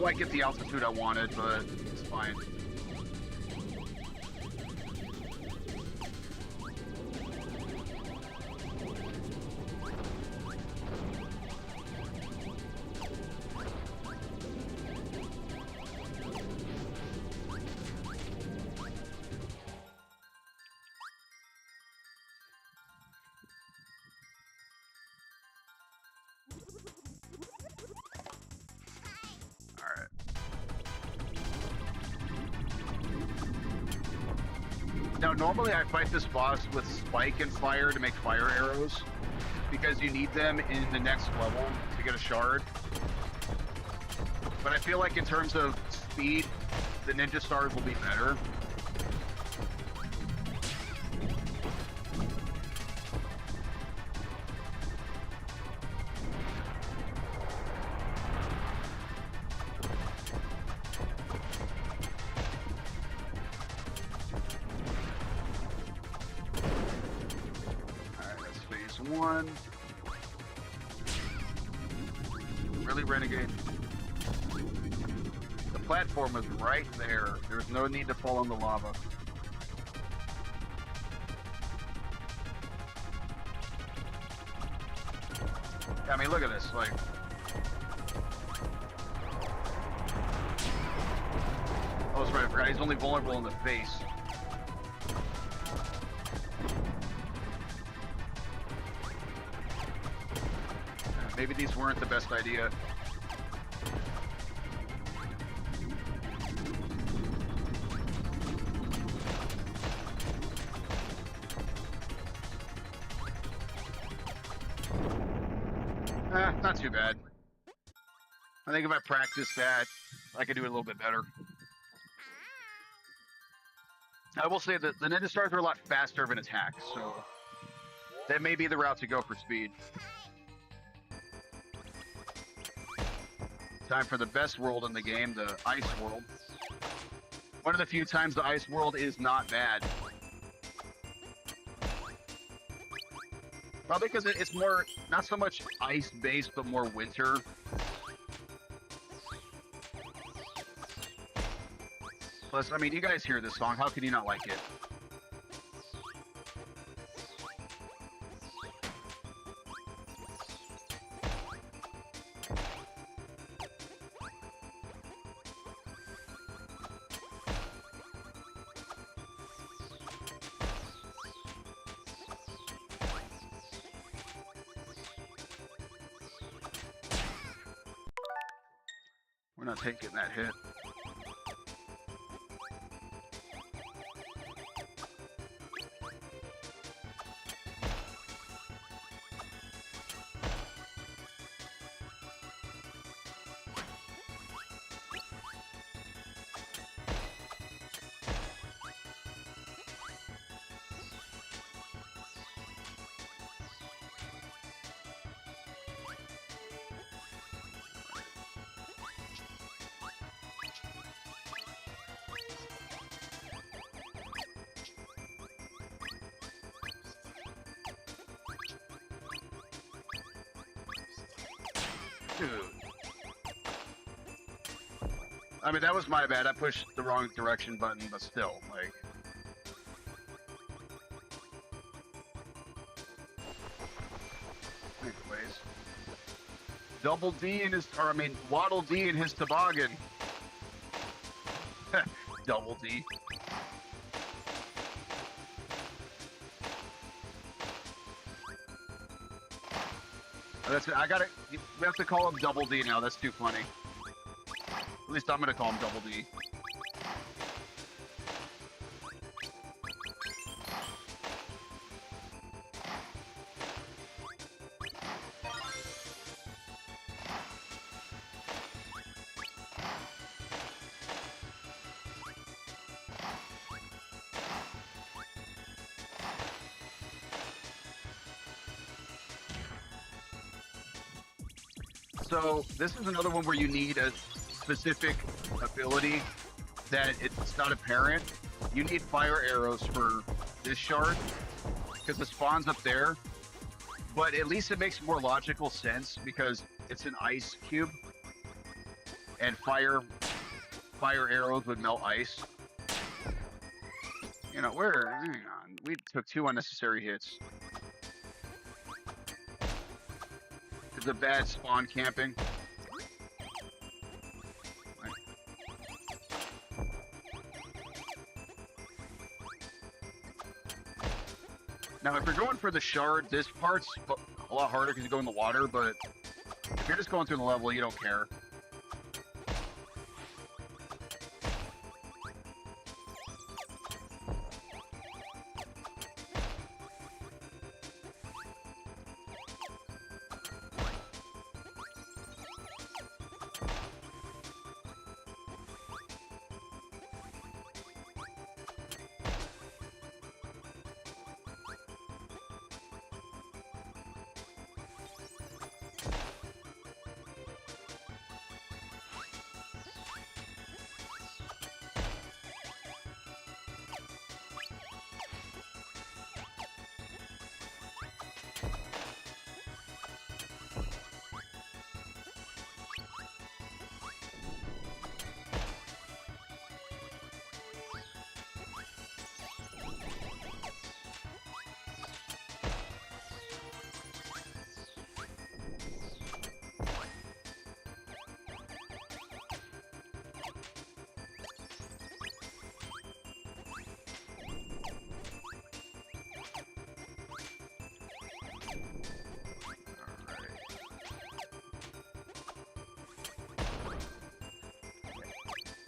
quite get the altitude I wanted, but it's fine. Now, normally I fight this boss with Spike and Fire to make fire arrows, because you need them in the next level to get a shard. But I feel like in terms of speed, the Ninja Stars will be better. One. Really, Renegade? The platform is right there. There's no need to fall in the lava. I mean, look at this. Like, oh, that's right. I forgot. He's only vulnerable in the face. Maybe these weren't the best idea. Not too bad. I think if I practice that, I could do it a little bit better. I will say that the Ninja Stars are a lot faster of an attack, so that may be the route to go for speed. Time for the best world in the game, the Ice World. One of the few times the Ice World is not bad. Probably because it's more, not so much ice-based, but more winter. Plus, I mean, you guys hear this song, how can you not like it? We're not taking that hit. Dude. I mean, that was my bad. I pushed the wrong direction button, but still, like... Anyways. Double D in his... Or, I mean, Waddle D in his toboggan. Double D. That's it. I gotta... We have to call him Double D now. That's too funny. At least I'm gonna call him Double D. So this is another one where you need a specific ability that it's not apparent. You need fire arrows for this shard because it spawns up there, but at least it makes more logical sense because it's an ice cube and fire arrows would melt ice. You know, hang on. We took 2 unnecessary hits. It's a bad spawn camping. Now, if you're going for the shard, this part's a lot harder because you go in the water, but if you're just going through the level, you don't care.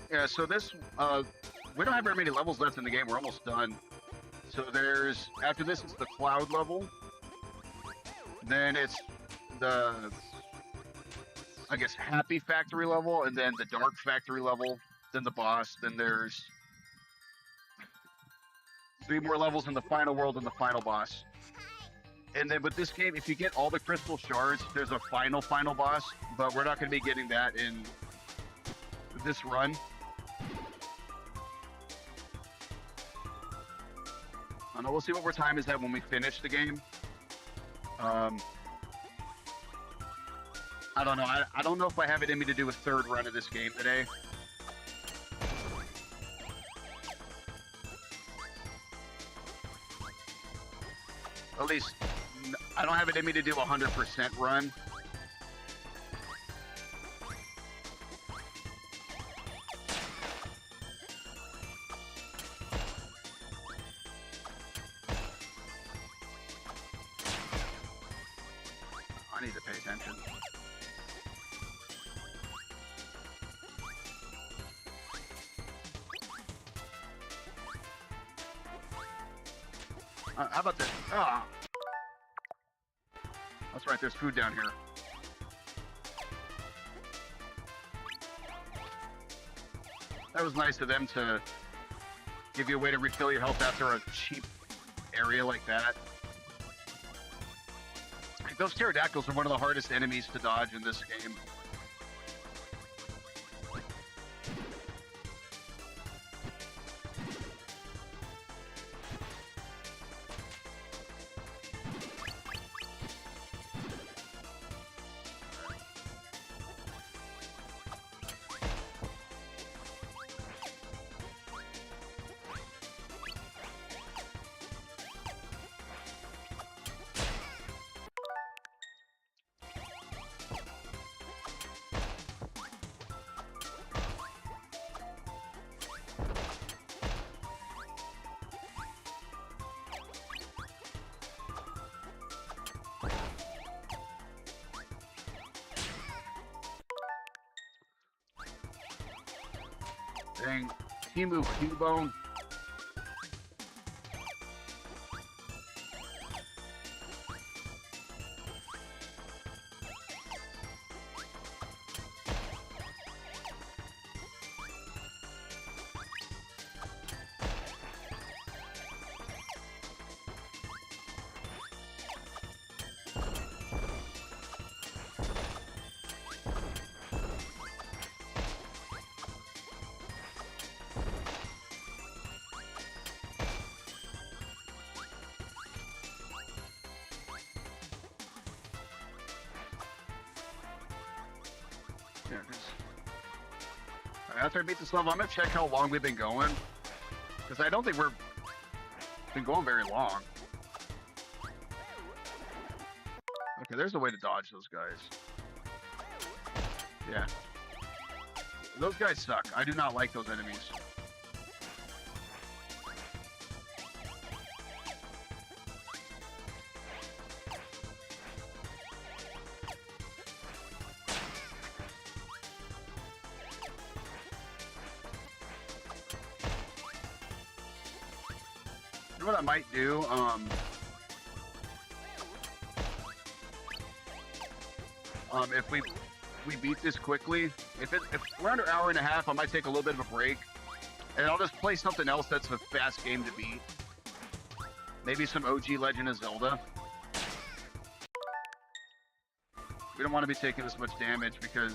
Yeah, so this, we don't have very many levels left in the game. We're almost done. So there's, after this, it's the cloud level. Then it's the, I guess, happy factory level, and then the dark factory level, then the boss. Then there's 3 more levels in the final world and the final boss. And then with this game, if you get all the crystal shards, there's a final boss, but we're not going to be getting that in this run. I don't know, we'll see what our time is at when we finish the game. I don't know. I don't know if I have it in me to do a 3rd run of this game today. At least, I don't have it in me to do a 100% run. I need to pay attention. How about this? Ah. That's right, there's food down here. That was nice of them to give you a way to refill your health after a cheap area like that. Those pterodactyls are one of the hardest enemies to dodge in this game. Dang, Timu Cubone. There it is. After I beat this level, I'm gonna check how long we've been going, because I don't think we've been going very long. Okay, there's a way to dodge those guys. Yeah. Those guys suck. I do not like those enemies. You know what I might do? If we beat this quickly, if we're under an hour and a half, I might take a little bit of a break, and I'll just play something else that's a fast game to beat. Maybe some OG Legend of Zelda. We don't want to be taking this much damage because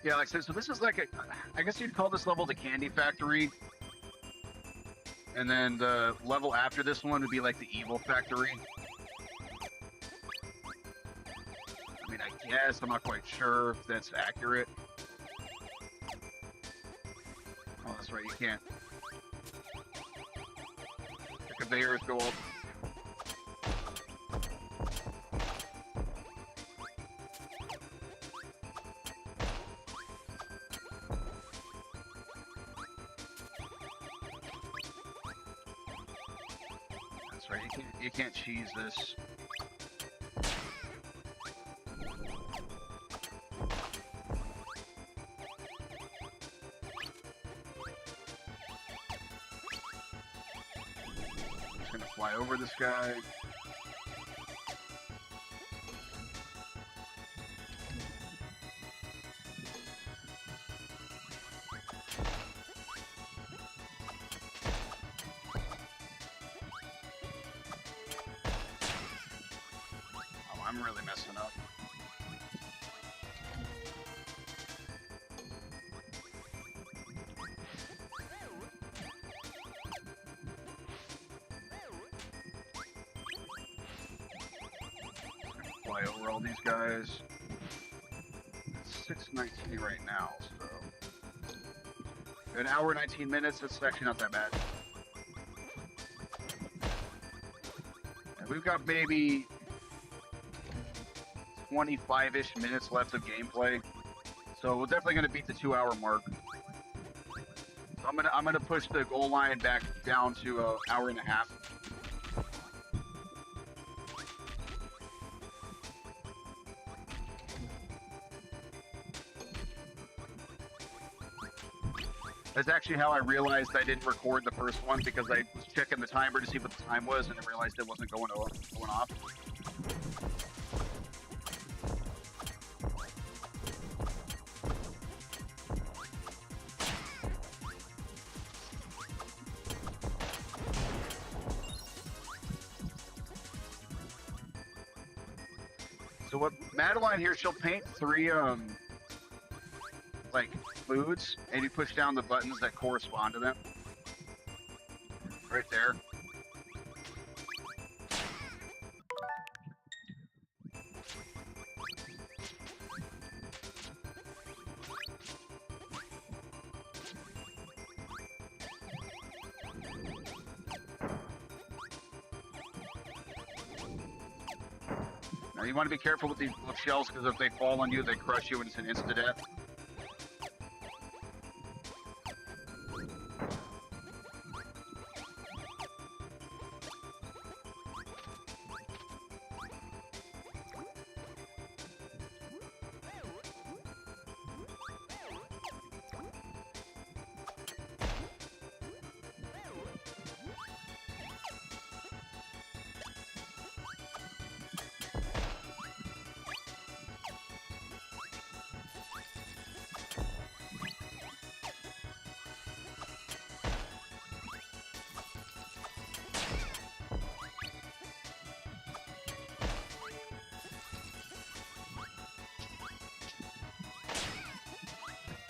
yeah, like I said, so this is like I guess you'd call this level the Candy Factory. And then the level after this one would be like the Evil Factory. I mean, I guess, I'm not quite sure if that's accurate. Oh, that's right, you can't. The conveyors go up. That's right, you can't cheese this. Just gonna fly over this guy. I'm really messing up. Fly over all these guys. It's 6:19 right now, so an hour 19 minutes. It's actually not that bad. And we've got maybe 25-ish minutes left of gameplay, so we're definitely going to beat the 2-hour mark. So I'm gonna push the goal line back down to an hour and a half. That's actually how I realized I didn't record the first one, because I was checking the timer to see what the time was, and I realized it wasn't going off. So what Madeline here, she'll paint 3 like foods, and you push down the buttons that correspond to them. Right there. Now you want to be careful with these shells, because if they fall on you, they crush you and it's an insta-death.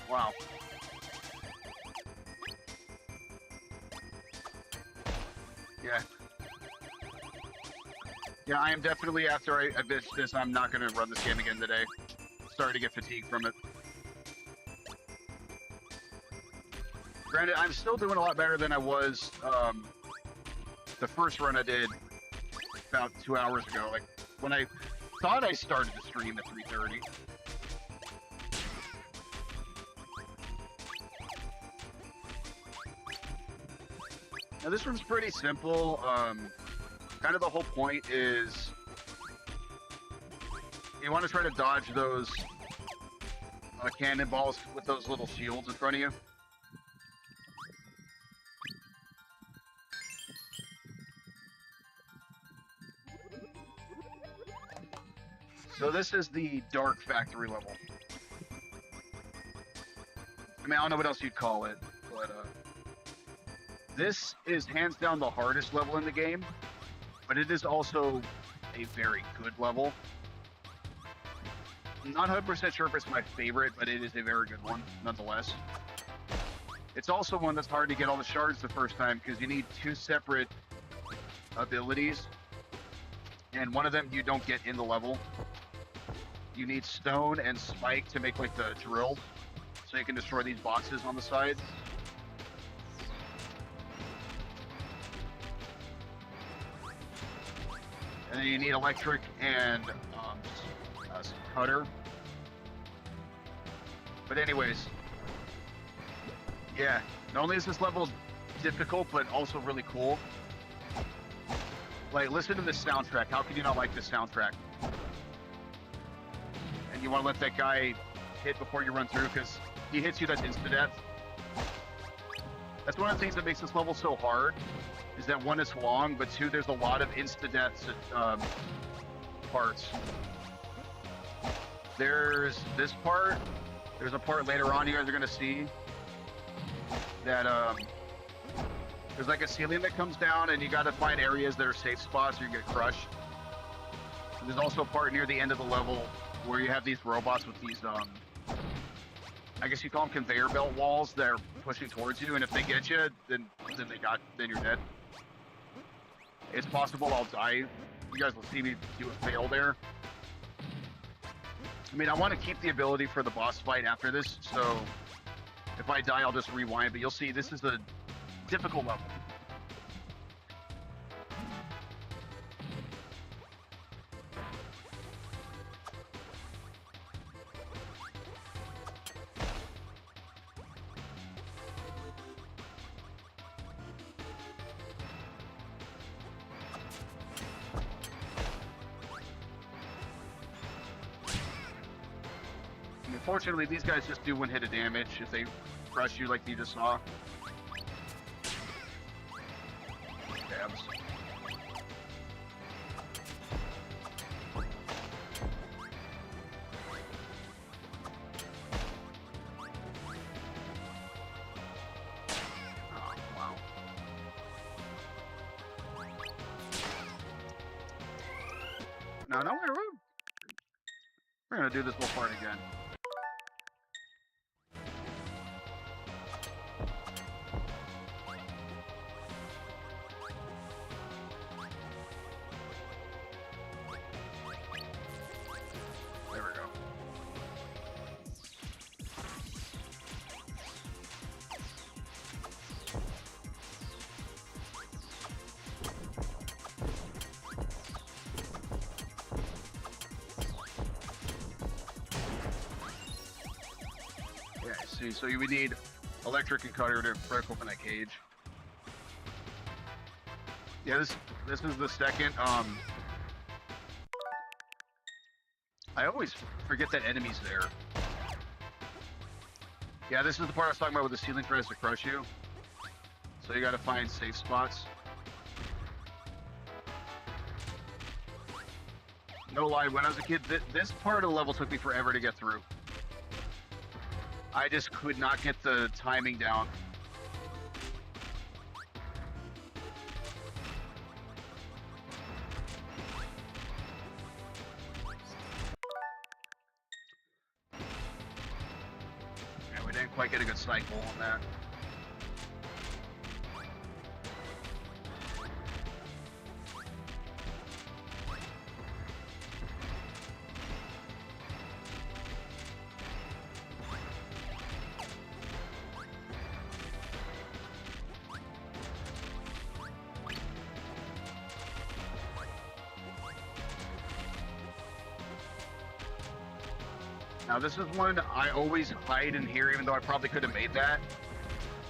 Wow. Yeah. Yeah, I am definitely, after I bitch this, I'm not going to run this game again today. Starting to get fatigued from it. Granted, I'm still doing a lot better than I was the first run I did about 2 hours ago. Like, when I thought I started the stream at 3:30. Now, this one's pretty simple. Kind of the whole point is you want to try to dodge those cannonballs with those little shields in front of you. So this is the Dark Factory level. I mean, I don't know what else you'd call it, but this is hands down the hardest level in the game, but it is also a very good level. I'm not 100% sure if it's my favorite, but it is a very good one, nonetheless. It's also one that's hard to get all the shards the first time, because you need 2 separate abilities, and one of them you don't get in the level. You need stone and spike to make like the drill, so you can destroy these boxes on the side. And then you need electric and cutter. But anyways, yeah, not only is this level difficult, but also really cool. Like, listen to this soundtrack. How can you not like this soundtrack? And you want to let that guy hit before you run through, because he hits you, that's insta-death. That's one of the things that makes this level so hard, is that 1, it's long, but 2, there's a lot of insta-death parts. There's this part. There's a part later on you guys are going to see that there's like a ceiling that comes down, and you got to find areas that are safe spots or you get crushed. And there's also a part near the end of the level where you have these robots with these, I guess you call them conveyor belt walls that are pushing towards you, and if they get you, then you're dead. It's possible I'll die. You guys will see me do a fail there. I mean, I want to keep the ability for the boss fight after this, so if I die, I'll just rewind, but you'll see this is a difficult level. Unfortunately, these guys just do 1 hit of damage if they crush you like you just saw. Stabs. Oh, wow. No, we're gonna do this whole part again. See, so you would need electric and cutter to break open that cage. Yeah, this is the second. I always forget that enemy's there. Yeah, this is the part I was talking about where the ceiling tries to crush you. So you gotta find safe spots. No lie, when I was a kid, this part of the level took me forever to get through. I just could not get the timing down. quite get a good cycle on that. Now this is one I always hide in here, even though I probably could have made that,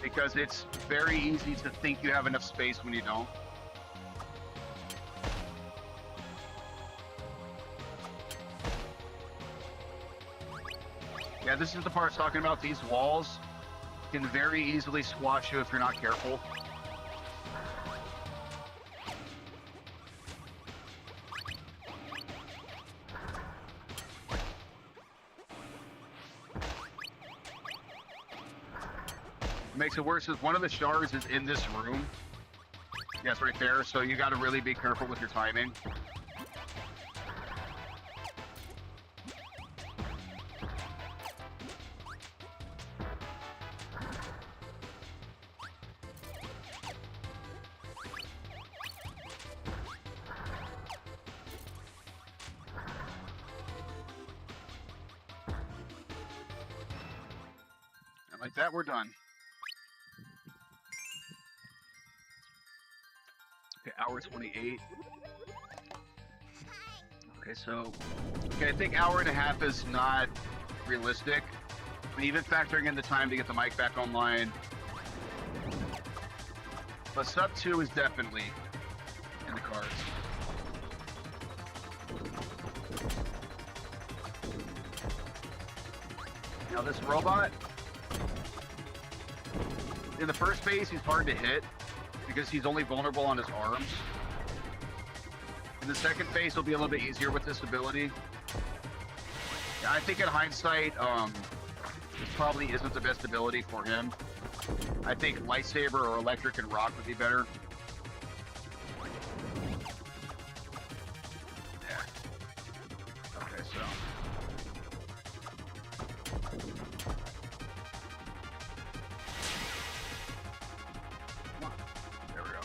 because it's very easy to think you have enough space when you don't. Yeah, this is the part talking about. These walls can very easily squash you if you're not careful. Makes it worse is one of the shards is in this room. Yes, right there. So you got to really be careful with your timing. And like that, we're done. Okay, hour 28. Okay, so I think hour and a half is not realistic. But even factoring in the time to get the mic back online. But sub 2 is definitely in the cards. Now this robot, in the first phase, he's hard to hit because he's only vulnerable on his arms. In the second phase, he'll be a little bit easier with this ability. Yeah, I think in hindsight, this probably isn't the best ability for him. I think lightsaber or electric and rock would be better. Yeah. Okay, so. There we go.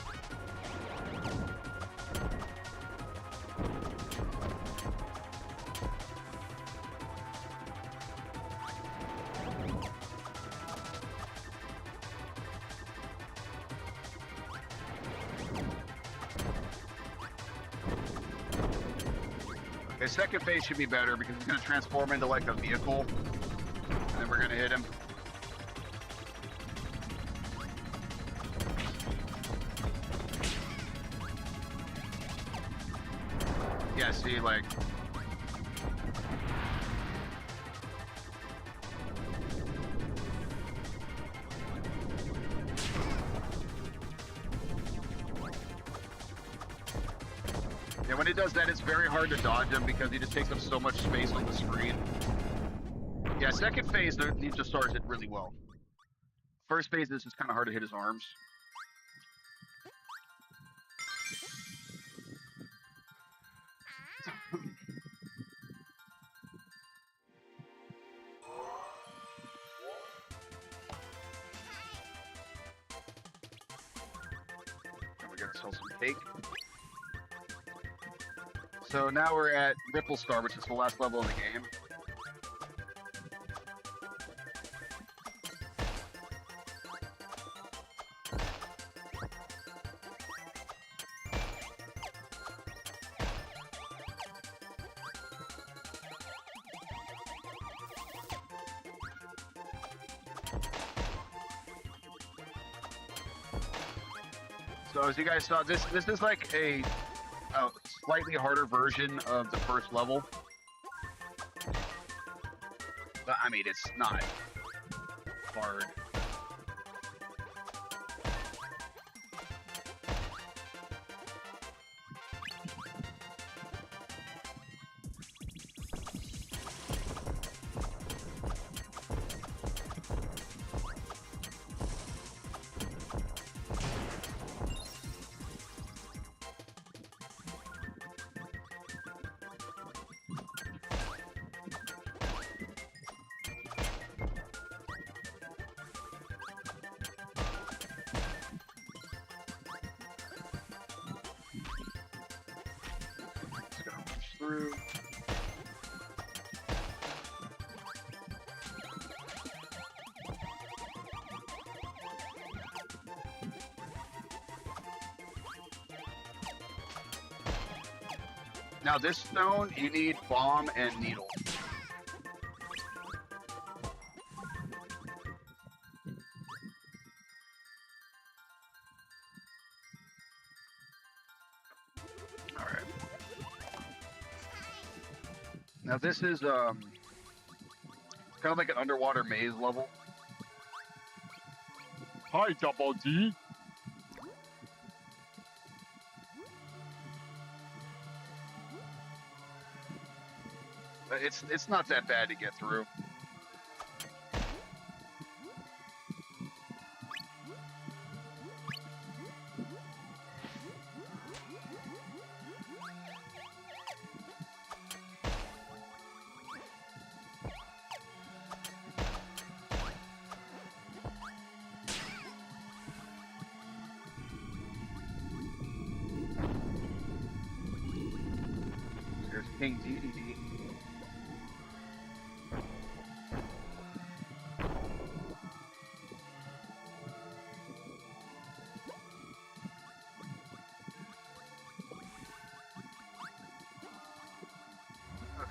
Okay, second phase should be better because he's going to transform into like a vehicle, and then we're going to hit him. Yeah, see, like... Yeah, when it does that, it's very hard to dodge him because he just takes up so much space on the screen. Yeah, second phase, the Ninja Stars hit really well. First phase is just kind of hard to hit his arms. And we got ourselves some cake. So now we're at Ripple Star, which is the last level of the game. So as you guys saw, this is like a slightly harder version of the first level. But I mean, it's not hard. through. Now this stone, you need bomb and needle. Alright. Now this is kind of like an underwater maze level. Hi, Double D. It's not that bad to get through. There's King DDD.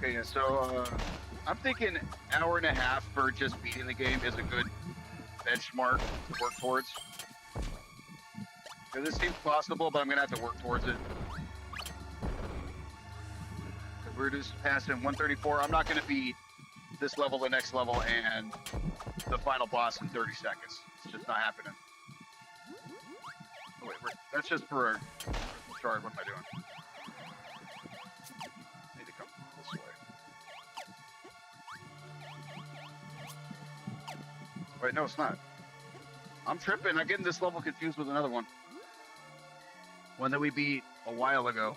Okay, yeah, so I'm thinking hour and a half for just beating the game is a good benchmark to work towards. Because it seems possible, but I'm gonna have to work towards it. We're just passing 134. I'm not gonna beat this level, the next level, and the final boss in 30 seconds. It's just not happening. Oh, wait, that's just for a shard. What am I doing? Need to come this way. Wait, no, it's not. I'm tripping. I'm getting this level confused with another one. One that we beat a while ago.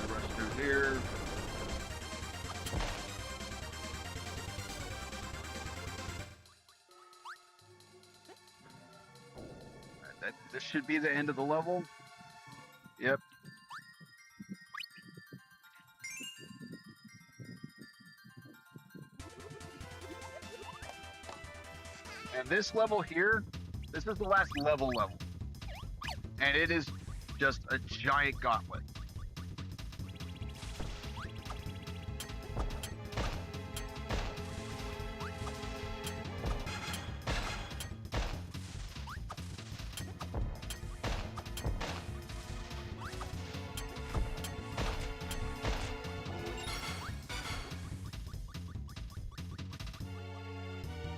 Rush through here. This should be the end of the level. Yep. And this level here, this is the last level. And it is just a giant gauntlet.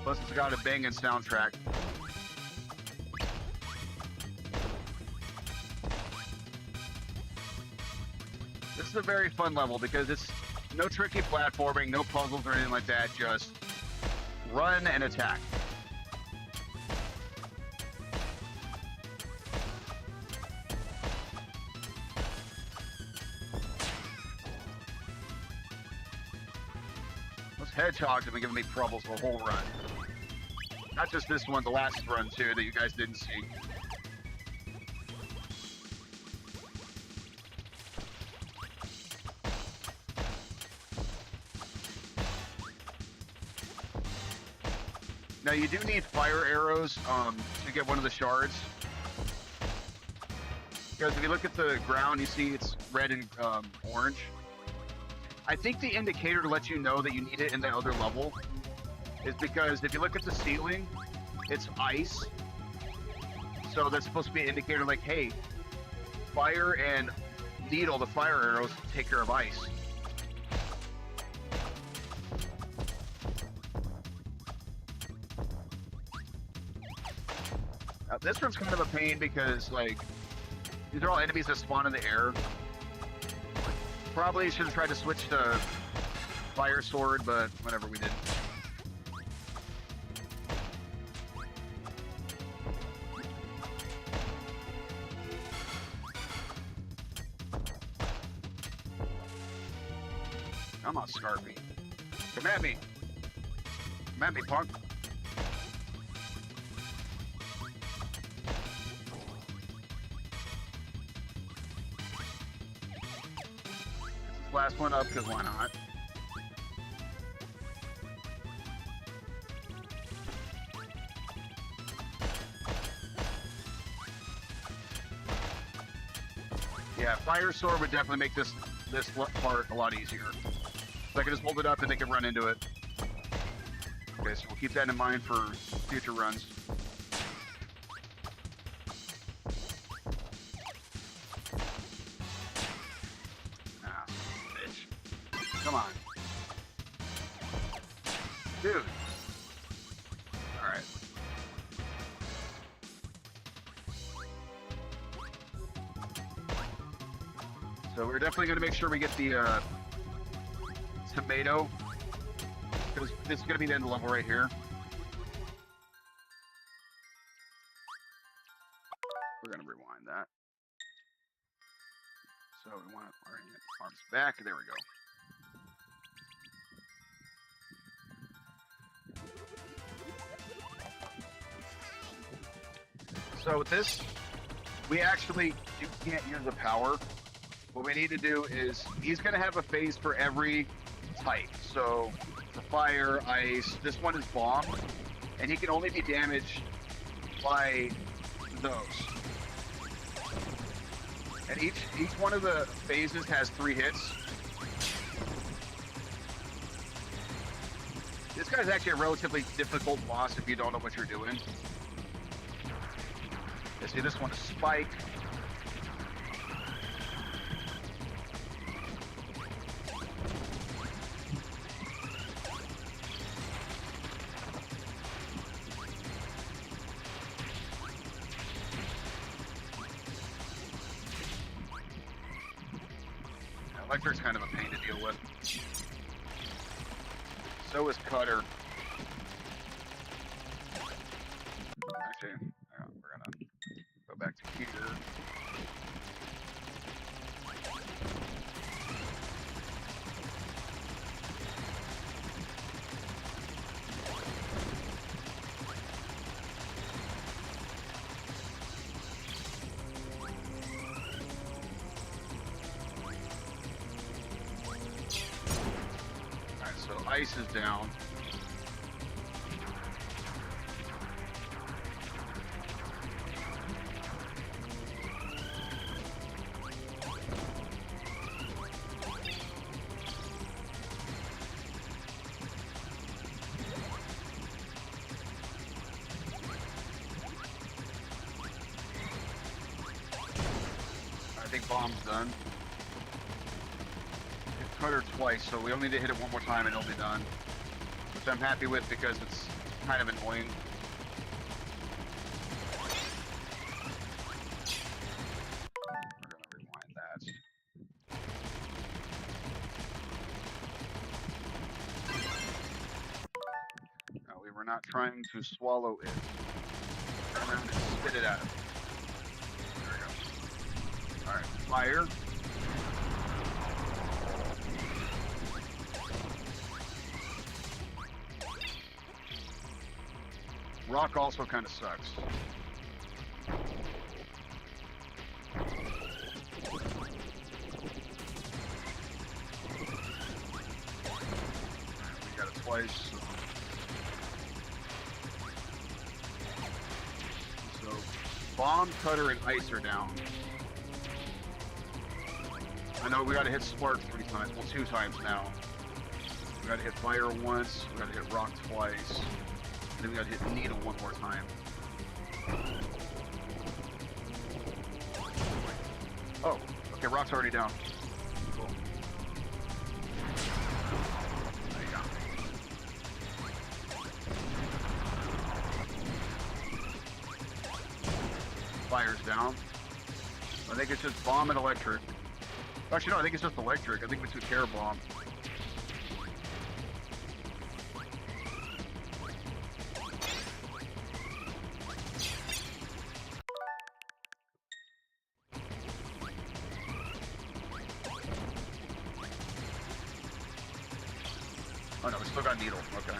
Plus, it's got a banging soundtrack. This is a very fun level because it's no tricky platforming, no puzzles or anything like that. Just run and attack. Those hedgehogs have been giving me troubles the whole run. Not just this one, the last run too, that you guys didn't see. Now you do need fire arrows to get one of the shards. Because if you look at the ground, you see it's red and orange. I think the indicator to let you know that you need it in the other level is because if you look at the ceiling, it's ice. So that's supposed to be an indicator like, hey, fire and needle, the fire arrows, take care of ice. Now, this one's kind of a pain because, like, these are all enemies that spawn in the air. Probably should have tried to switch to fire sword, but whatever, we didn't. Come on, Scarpy. Come at me. Come at me, punk. This is last one up, because why not? Yeah, Fire Sword would definitely make this part a lot easier. So I can just hold it up and they can run into it. Okay, so we'll keep that in mind for future runs. Ah, bitch. Come on. Dude. Alright. So we're definitely going to make sure we get the tomato, because this is going to be the end of the level right here. We're going to rewind that. So we want our arms back. There we go. So with this, we actually can't use the power. What we need to do is, he's going to have a phase for every type. So the fire, ice, this one is bomb, and he can only be damaged by those. And each one of the phases has 3 hits. This guy's actually a relatively difficult boss if you don't know what you're doing. You see, this one is Spike. Electric's kind of a pain to deal with. So is Cutter. Actually, we're gonna go back to here. Ice is down. I think bomb's done. Cutter twice, so we only need to hit it one more time and it'll be done. Which I'm happy with because it's kind of annoying. We're gonna rewind that. No, we were not trying to swallow it. Turn around and spit it out. There we go. Alright, fire. Rock also kind of sucks. We got it twice. So, bomb, cutter, and ice are down. I know we gotta hit spark 3 times. Well, 2 times now. We gotta hit fire once. We gotta hit rock twice. Then we gotta hit needle one more time. Oh, okay, rock's already down. Cool. There you go. Fire's down. I think it's just bomb and electric. Actually, no, I think it's just electric. I think we took care of bomb. Oh no, we still got needle. Okay.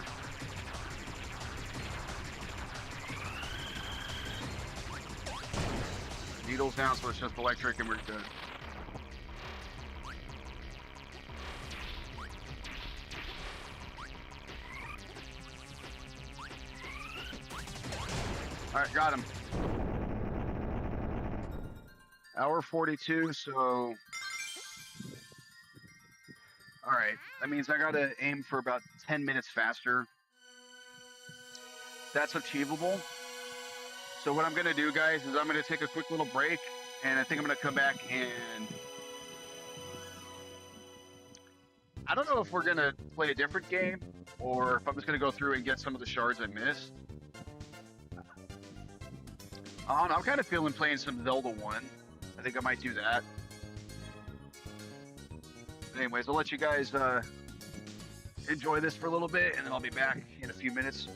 needles now, so it's just electric and we're good. Alright, got him. Hour 42, so... Alright, that means I gotta aim for about 10 minutes faster. That's achievable. So what I'm gonna do, guys, is I'm gonna take a quick little break, and I think I'm gonna come back and... I don't know if we're gonna play a different game, or if I'm just gonna go through and get some of the shards I missed. I'm kind of feeling playing some Zelda 1. I think I might do that. Anyways, I'll let you guys enjoy this for a little bit, and then I'll be back in a few minutes.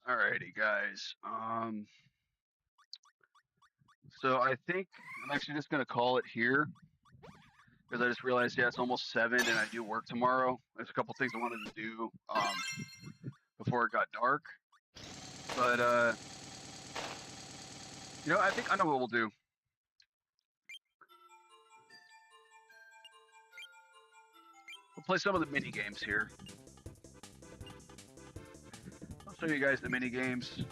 Alrighty, guys. So I think I'm actually just gonna call it here because I just realized, yeah, it's almost 7 and I do work tomorrow. There's a couple things I wanted to do before it got dark, but you know, I think I know what we'll do. We'll play some of the mini games here. I'll show you guys the mini games.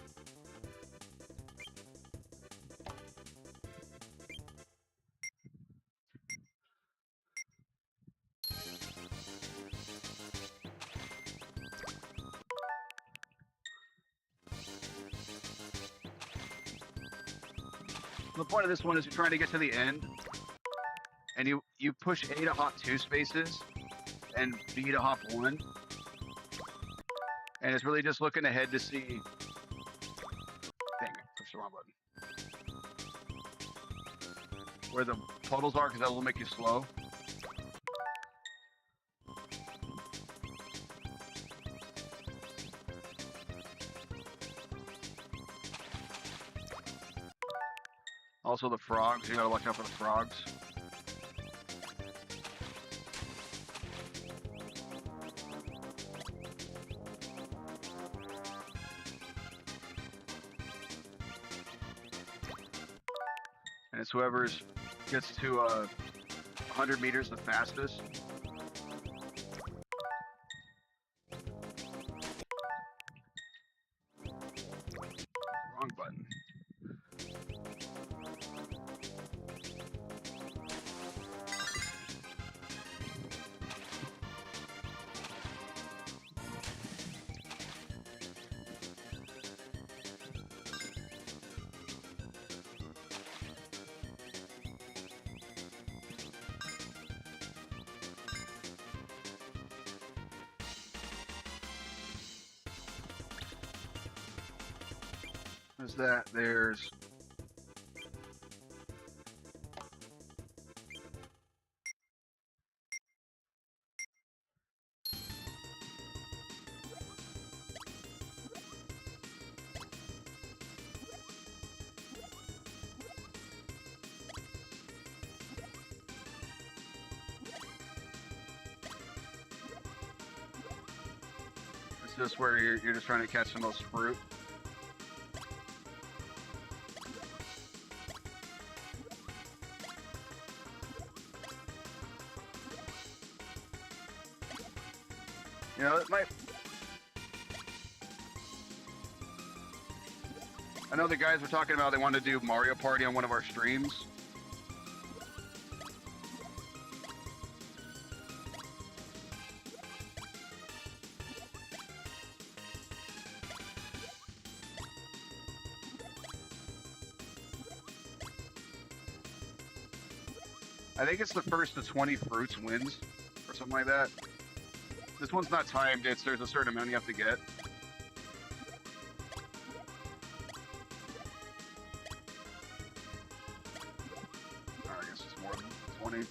The point of this one is you're trying to get to the end, and you push A to hop 2 spaces, and B to hop 1, and it's really just looking ahead to see. Dang it, push the wrong button. Where the puddles are, because that will make you slow. Also the frogs, you gotta watch out for the frogs. And it's whoever gets to 100 meters the fastest. Wrong button. There's that. There's it's just where you're just trying to catch the most fruit. You know, it might. I know the guys were talking about they wanted to do Mario Party on one of our streams. I think it's the first to 20 fruits wins, or something like that. This one's not timed, there's a certain amount you have to get. I guess it's more than 20.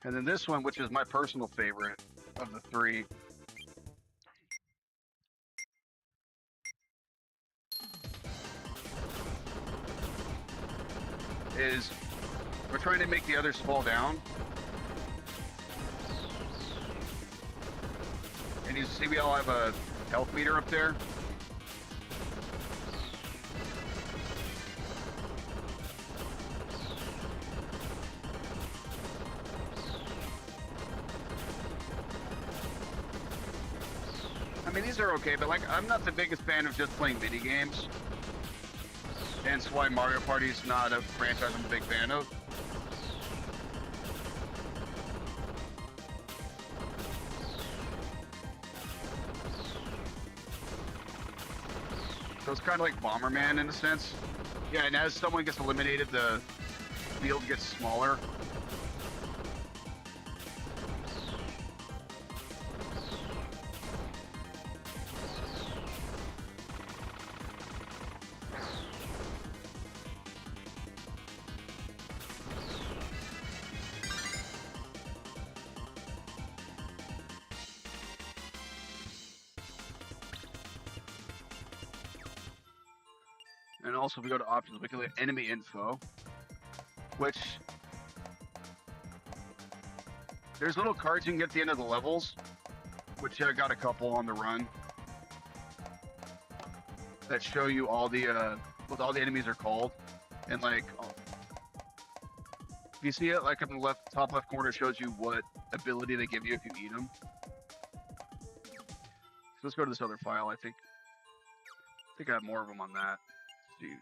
And then this one, which is my personal favorite of the 3, is we're trying to make the others fall down. And you see we all have a health meter up there. I mean, these are okay, but like, I'm not the biggest fan of just playing mini games. Hence why Mario Party is not a franchise I'm a big fan of. So it's kind of like Bomberman in a sense. Yeah, and as someone gets eliminated, the field gets smaller. And also, if we go to options, we can look at enemy info, which there's little cards you can get at the end of the levels, which I got a couple on the run that show you all the what all the enemies are called, and like if you see it, like in the left top left corner, shows you what ability they give you if you eat them. So let's go to this other file. I think I have more of them on that. Let's see.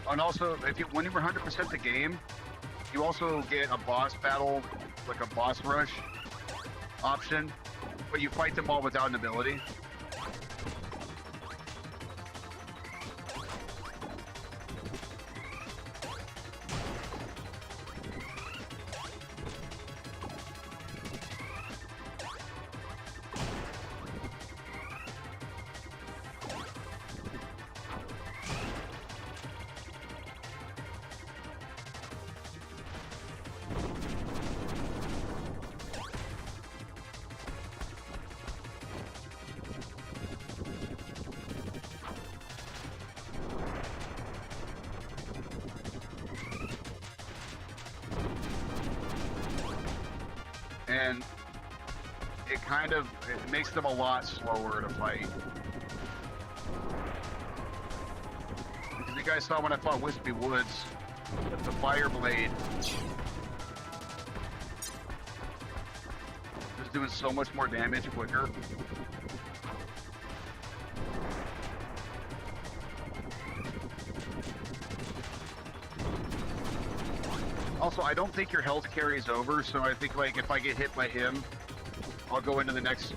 And also, when you 100% the game, you also get a boss battle, like a boss rush option, but you fight them all without an ability. And it makes them a lot slower to fight. Because you guys saw when I fought Wispy Woods, that the fire blade was doing so much more damage quicker. Also, I don't think your health carries over, so I think like if I get hit by him, I'll go into the next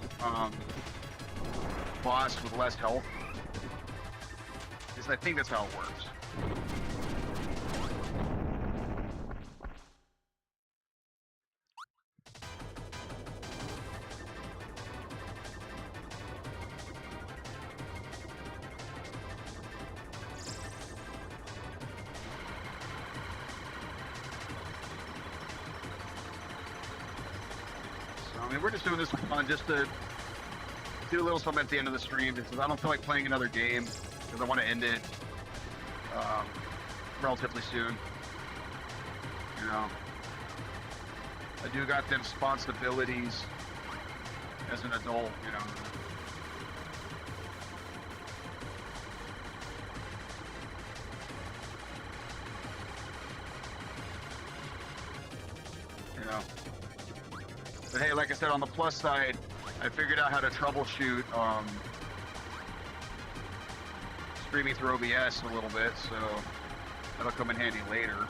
boss with less health. Because I think that's how it works. I mean, we're just doing this for fun, just to do a little something at the end of the stream, because I don't feel like playing another game, because I want to end it relatively soon. You know, I do got them responsibilities as an adult, you know. But hey, like I said, on the plus side, I figured out how to troubleshoot streaming through OBS a little bit, so that'll come in handy later.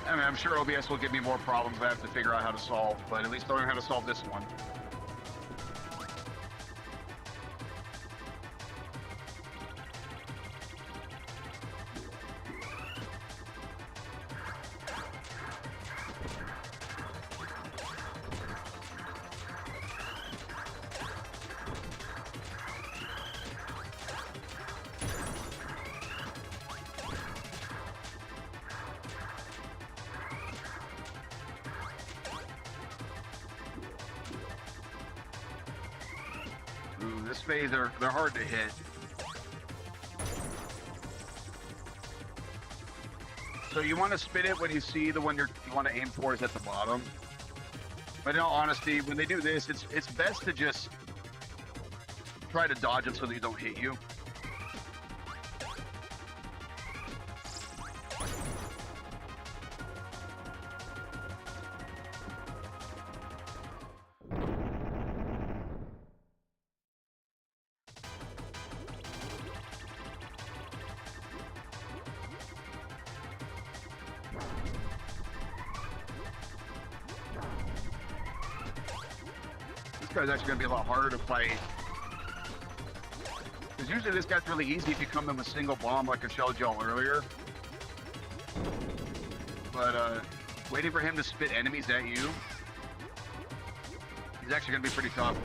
I mean, I'm sure OBS will give me more problems I have to figure out how to solve, but at least I know how to solve this one. This phase, they're hard to hit. So you want to spin it when you see the one you want to aim for is at the bottom. But in all honesty, when they do this, it's best to just try to dodge them so they don't hit you. guy's actually going to be a lot harder to fight. Because usually this guy's really easy if you come in with single bomb like I showed y'all earlier. But waiting for him to spit enemies at you, he's actually going to be pretty tough.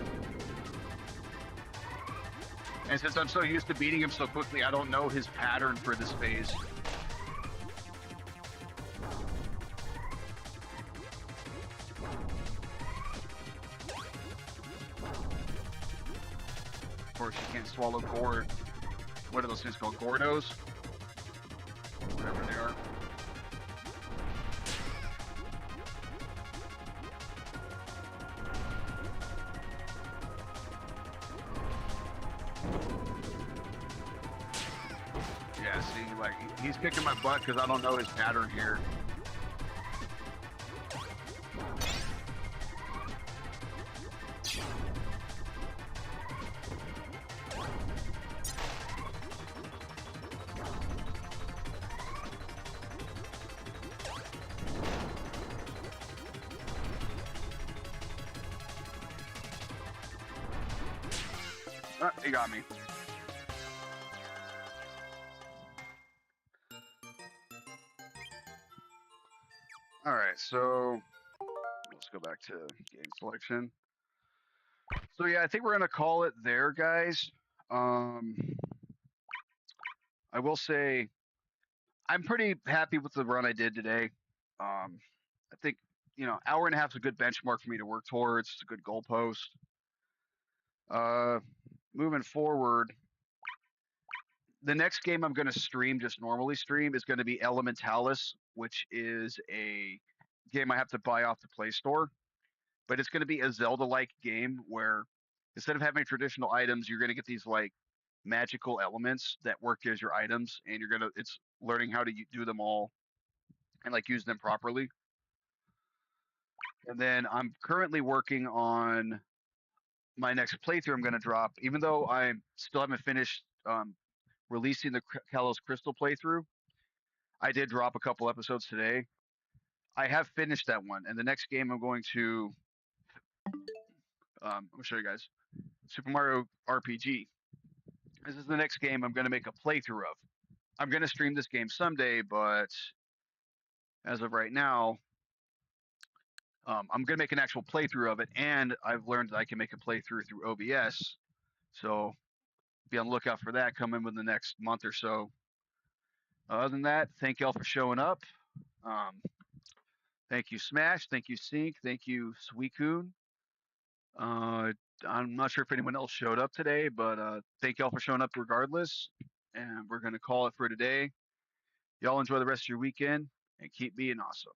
And since I'm so used to beating him so quickly, I don't know his pattern for this phase. Of course, you can't swallow gourd. What are those things called? Gordos? Whatever they are. Yeah, see, like, he's kicking my butt because I don't know his pattern here. He got me. All right, so let's go back to game selection. So yeah, I think we're gonna call it there, guys. I will say I'm pretty happy with the run I did today. I think, you know, hour and a half is a good benchmark for me to work towards. It's a good goalpost. Moving forward, the next game I'm going to stream, just normally stream, is going to be Elementalis, which is a game I have to buy off the Play Store. But it's going to be a Zelda-like game where instead of having traditional items, you're going to get these like magical elements that work as your items, and it's learning how to do them all and like use them properly. And then I'm currently working on my next playthrough I'm going to drop, even though I still haven't finished releasing the Kalos Crystal playthrough. I did drop a couple episodes today. I have finished that one, and the next game I'm going to I'm gonna show you guys Super Mario RPG. This is the next game I'm going to make a playthrough of. I'm going to stream this game someday, but as of right now, I'm going to make an actual playthrough of it, and I've learned that I can make a playthrough through OBS. So be on the lookout for that coming within the next month or so. Other than that, thank y'all for showing up. Thank you, Smash. Thank you, Sync. Thank you, Suicune. I'm not sure if anyone else showed up today, but thank y'all for showing up regardless. And we're going to call it for today. Y'all enjoy the rest of your weekend and keep being awesome.